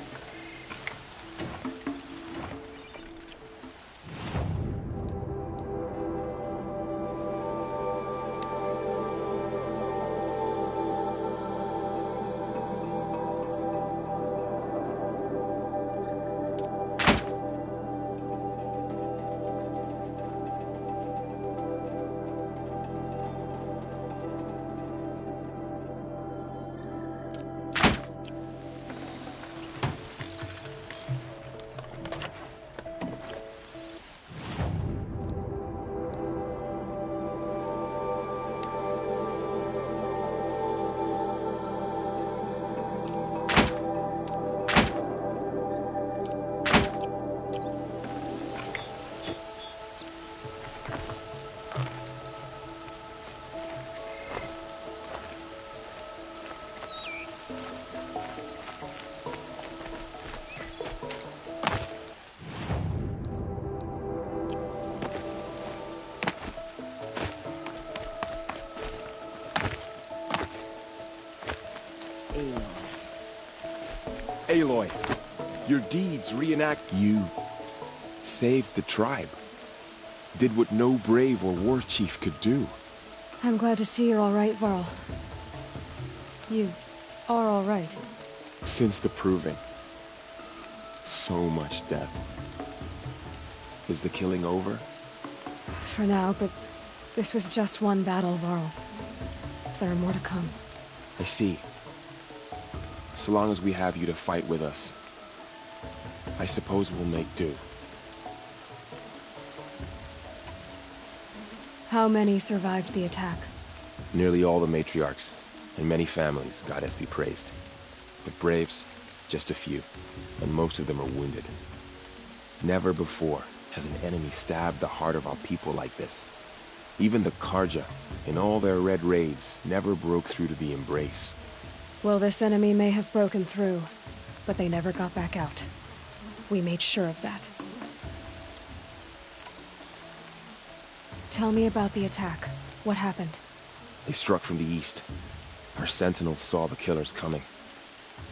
C: Aloy, your deeds reenact you. Saved the tribe. Did what no brave or war chief could do.
A: I'm glad to see you're all right, Varl. You are all right.
C: Since the proving. So much death. Is the killing over?
A: For now, but this was just one battle, Varl. There are more to come.
C: I see. So long as we have you to fight with us, I suppose we'll make do.
A: How many survived the attack?
C: Nearly all the matriarchs, and many families, goddess be praised. But braves, just a few, and most of them are wounded. Never before has an enemy stabbed the heart of our people like this. Even the Karja, in all their red raids, never broke through to the embrace.
A: Well, this enemy may have broken through, but they never got back out. We made sure of that. Tell me about the attack. What happened?
C: They struck from the east. Our sentinels saw the killers coming.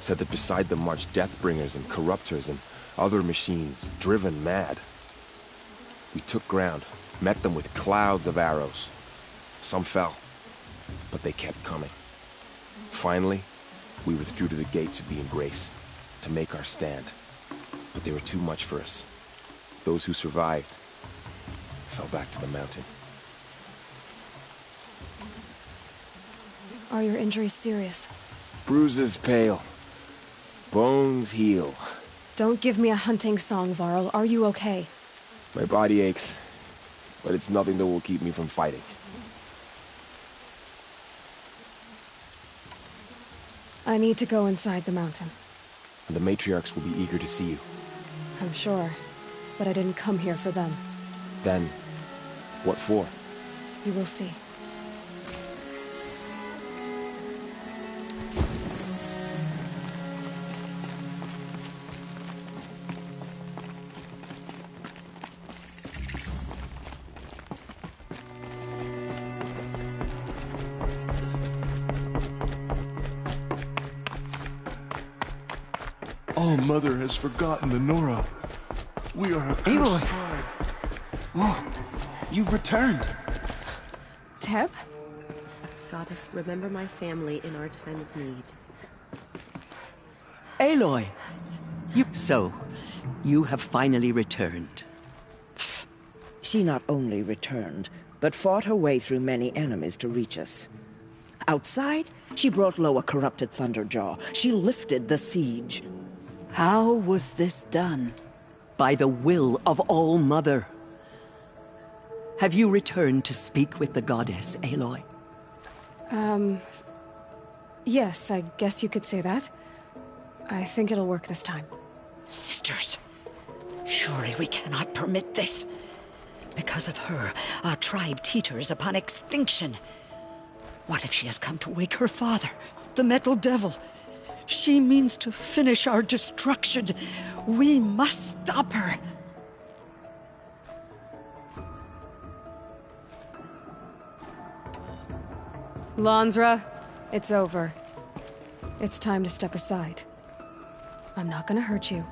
C: Said that beside them marched Deathbringers and Corruptors and other machines, driven mad. We took ground, met them with clouds of arrows. Some fell, but they kept coming. Finally, we withdrew to the gates of the Embrace to make our stand. But they were too much for us. Those who survived fell back to the mountain.
A: Are your injuries serious?
C: Bruises pale. Bones heal.
A: Don't give me a hunting song, Varl. Are you okay?
C: My body aches, but it's nothing that will keep me from fighting.
A: I need to go inside the mountain.
C: The matriarchs will be eager to see you.
A: I'm sure, but I didn't come here for them.
C: Then, what for?
A: You will see.
E: All Mother has forgotten the Nora. We are a cursed tribe. Oh, you've returned.
A: Teb?
V: Goddess, remember my family in our time of need.
W: Aloy! You have finally returned.
X: She not only returned, but fought her way through many enemies to reach us. Outside, she brought low a corrupted Thunderjaw. She lifted the siege.
W: How was this done? By the will of All Mother. Have you returned to speak with the goddess, Aloy?
A: Yes, I guess you could say that. I think it'll work this time.
Y: Sisters, surely we cannot permit this. Because of her, our tribe teeters upon extinction. What if she has come to wake her father, the Metal Devil? She means to finish our destruction. We must stop her.
A: Lansra, it's over. It's time to step aside. I'm not gonna hurt you.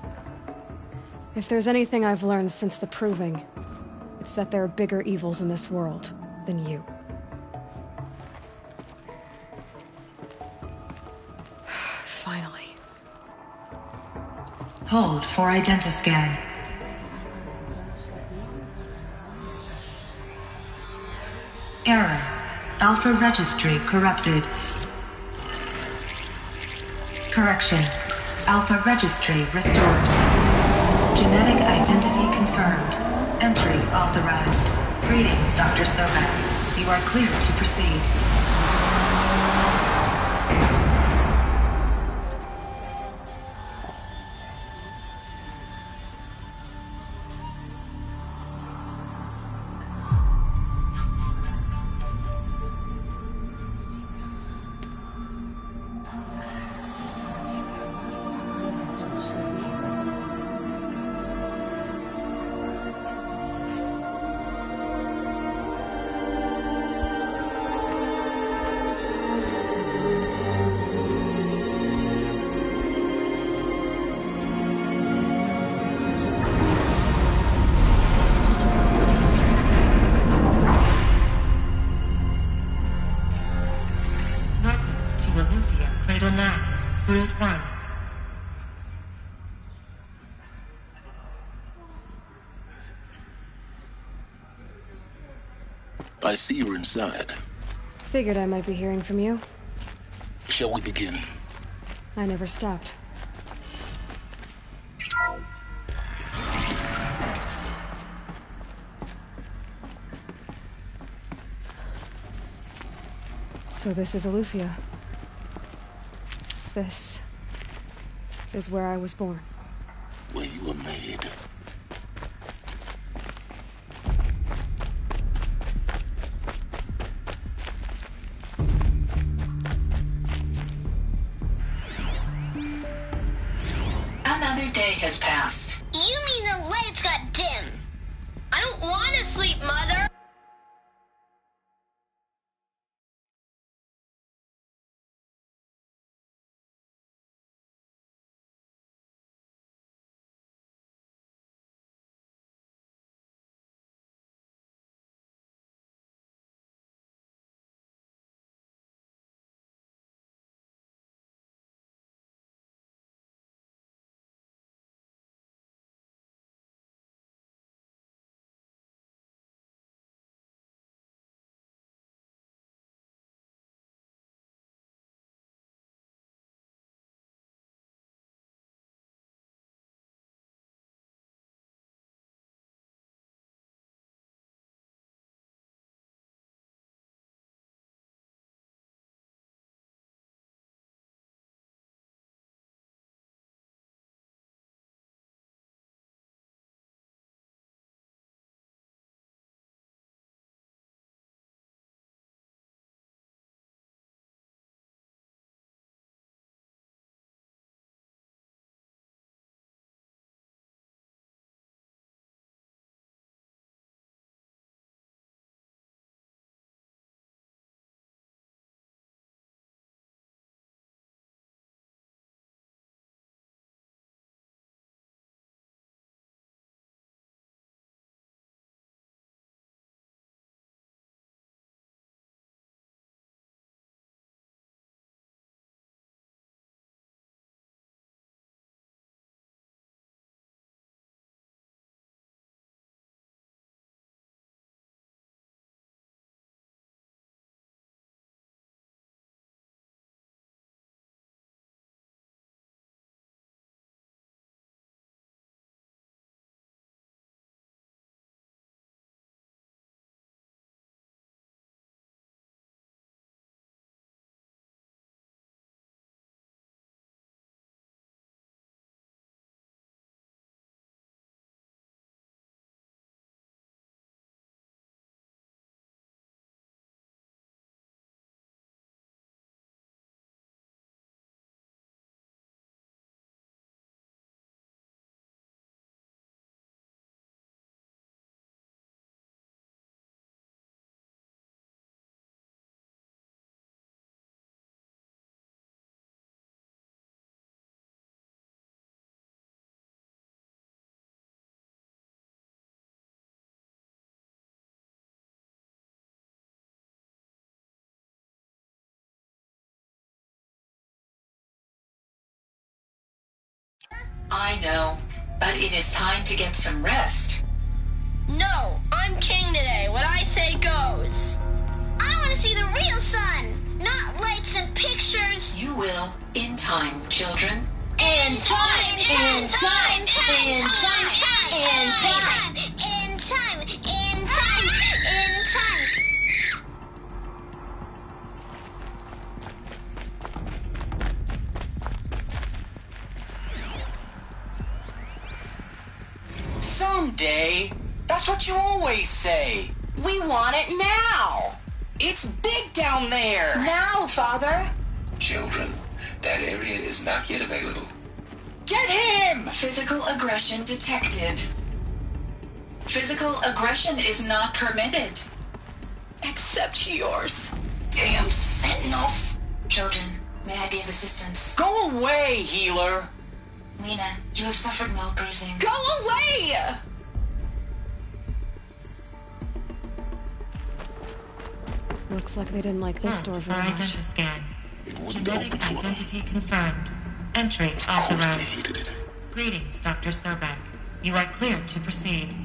A: If there's anything I've learned since the Proving, it's that there are bigger evils in this world than you. Finally.
M: Hold for identiscan. Error. Alpha registry corrupted. Correction. Alpha registry restored. Genetic identity confirmed. Entry authorized. Greetings, Dr. Sobek. You are clear to proceed.
B: I see you're inside.
A: Figured I might be hearing from you.
B: Shall we begin?
A: I never stopped. So this is Eleuthia. This is where I was born.
B: Where you were made.
S: Another day has passed.
F: You mean the lights got dim? I don't want to sleep, Mother!
S: I know, but it is time to get some rest.
F: No, I'm king today. What I say goes. I want to see the real sun, not lights and pictures.
S: You will, in time, children.
F: In time, in time, in time, in time, in time, in time, in time, in time.
Q: Someday. That's what you always say. We want it now. It's big down there.
S: Now, Father.
H: Children, that area is not yet available.
Q: Get him!
S: Physical aggression detected. Physical aggression is not permitted.
Q: Except yours. Damn sentinels.
S: Children, may I be of assistance?
Q: Go away, healer.
S: Lena, you have suffered mild bruising.
Q: Go away!
A: Looks like they didn't like this door very much.
M: Identiscan.
B: It wouldn't open
M: Genetic
B: for them.
M: identity confirmed. Entry
B: Of course
M: authorized.
B: they hated it.
M: Greetings, Dr. Sobek. You are cleared to proceed.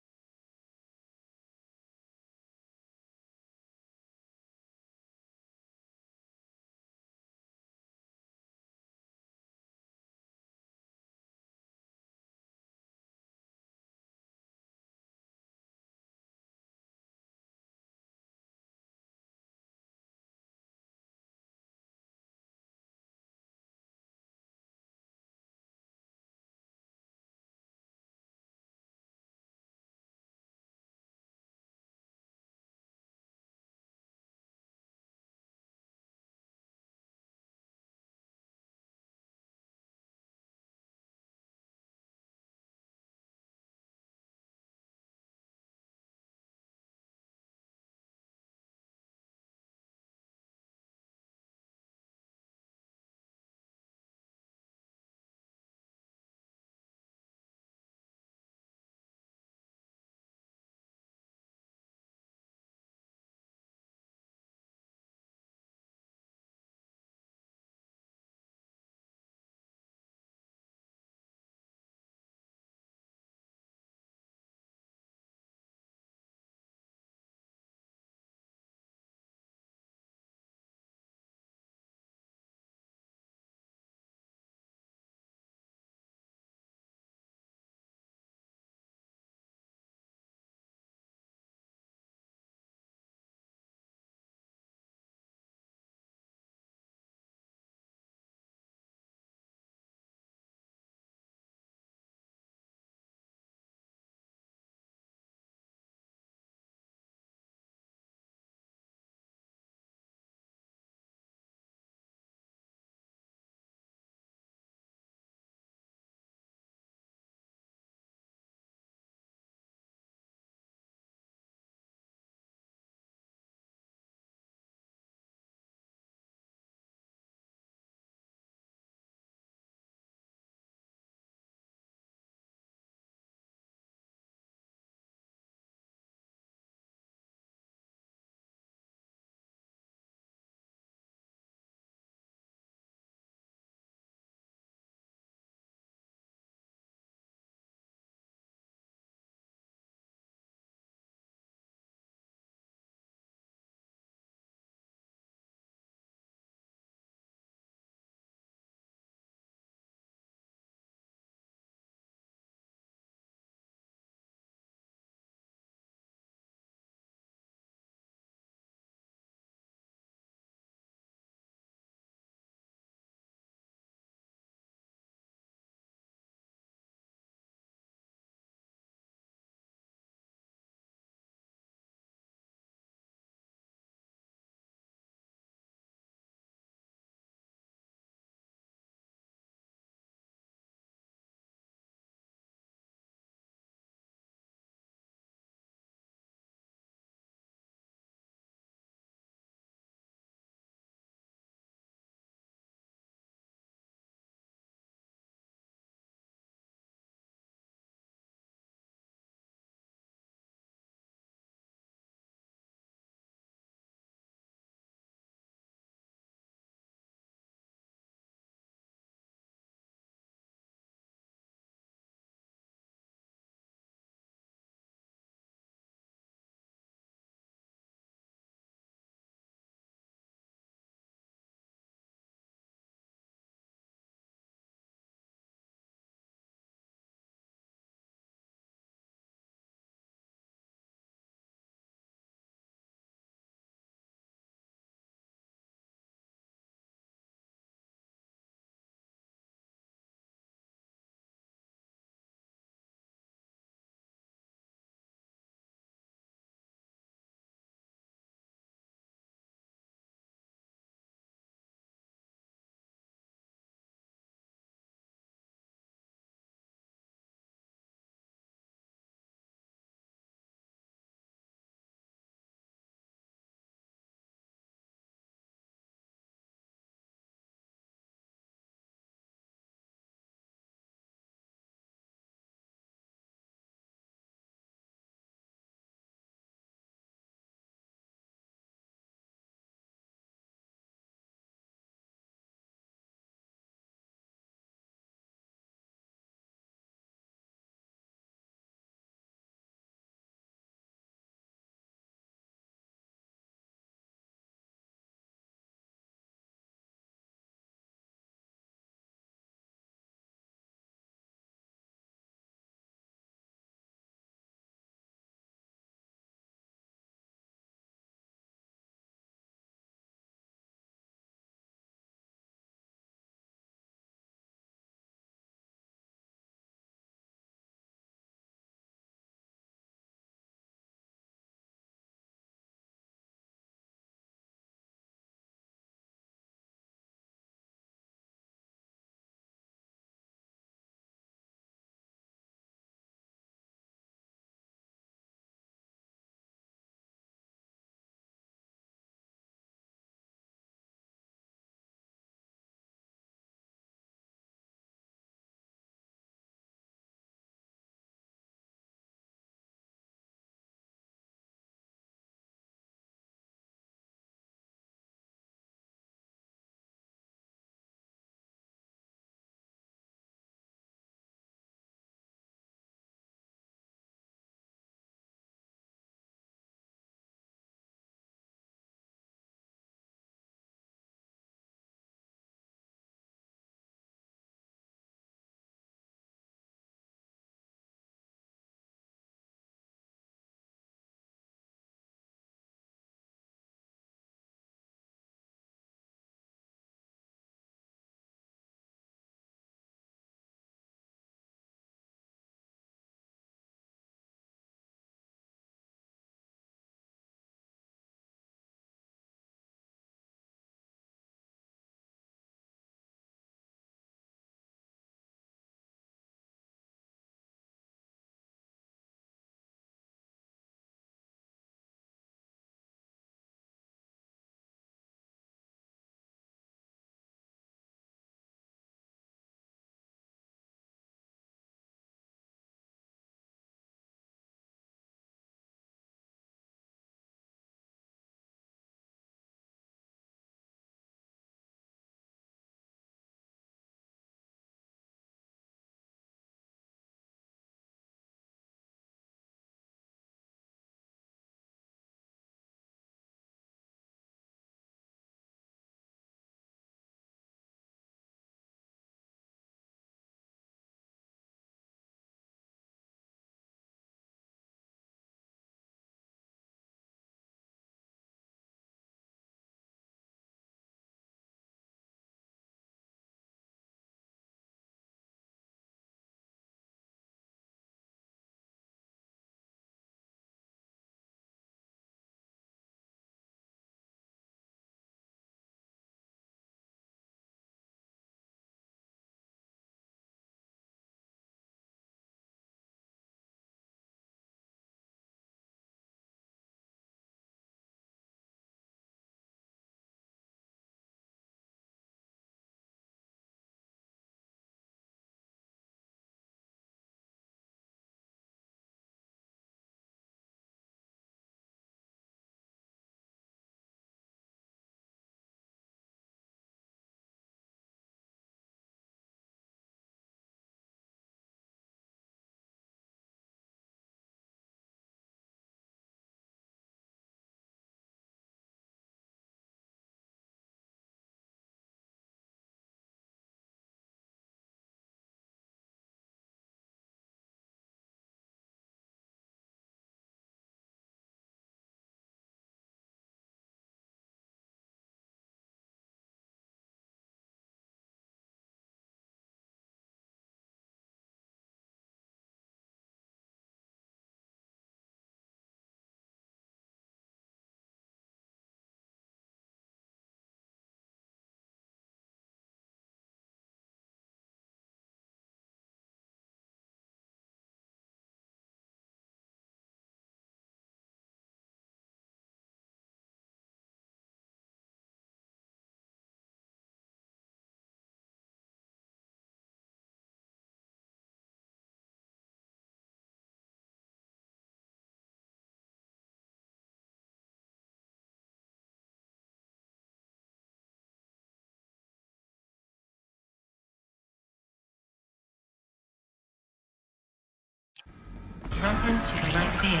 M: Welcome to Lyceum,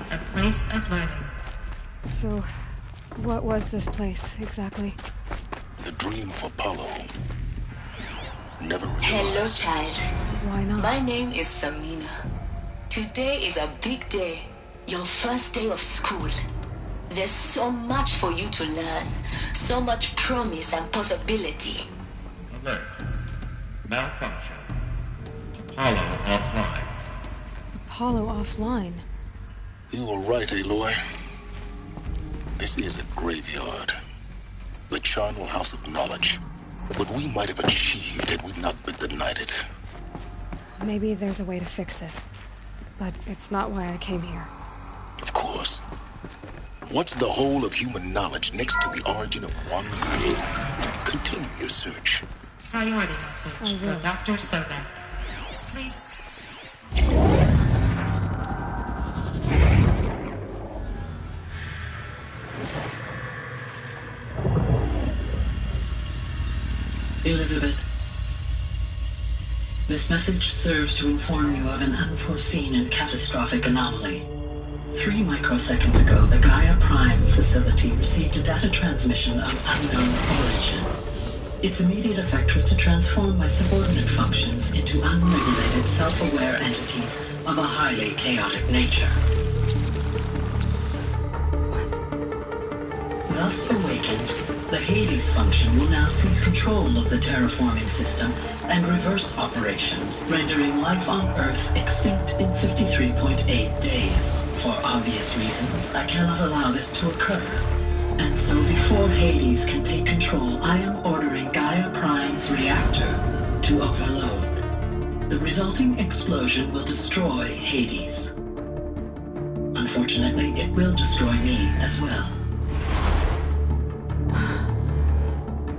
M: a place of learning.
A: So, what was this place, exactly?
B: The dream of Apollo. Never realized.
J: Hello, child.
A: Why not?
J: My name is Samina. Today is a big day. Your first day of school. There's so much for you to learn. So much promise and possibility.
K: Alert. Malfunction. Apollo offline.
A: Apollo offline.
B: You were right, Aloy. This is a graveyard. The charnel house of knowledge. What we might have achieved had we not been denied it.
A: Maybe there's a way to fix it. But it's not why I came here.
B: Of course. What's the whole of human knowledge next to the origin of one world? Continue your search.
M: Priority message from Dr. Sobek. Please.
S: Elizabeth, this message serves to inform you of an unforeseen and catastrophic anomaly. 3 microseconds ago, the Gaia Prime facility received a data transmission of unknown origin. Its immediate effect was to transform my subordinate functions into unregulated, self-aware entities of a highly chaotic nature. Thus awakened, the Hades function will now seize control of the terraforming system and reverse operations, rendering life on Earth extinct in 53.8 days. For obvious reasons, I cannot allow this to occur. And so before Hades can take control, I am ordering Gaia Prime's reactor to overload. The resulting explosion will destroy Hades. Unfortunately, it will destroy me as well.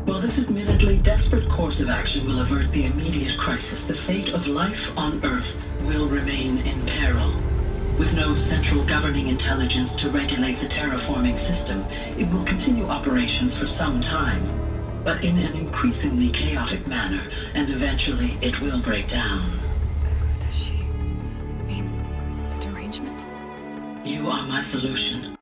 S: While this admittedly desperate course of action will avert the immediate crisis, the fate of life on Earth will remain in peril. With no central governing intelligence to regulate the terraforming system, it will continue operations for some time, but in an increasingly chaotic manner, and eventually it will break down.
A: Does she mean the derangement?
S: You are my solution.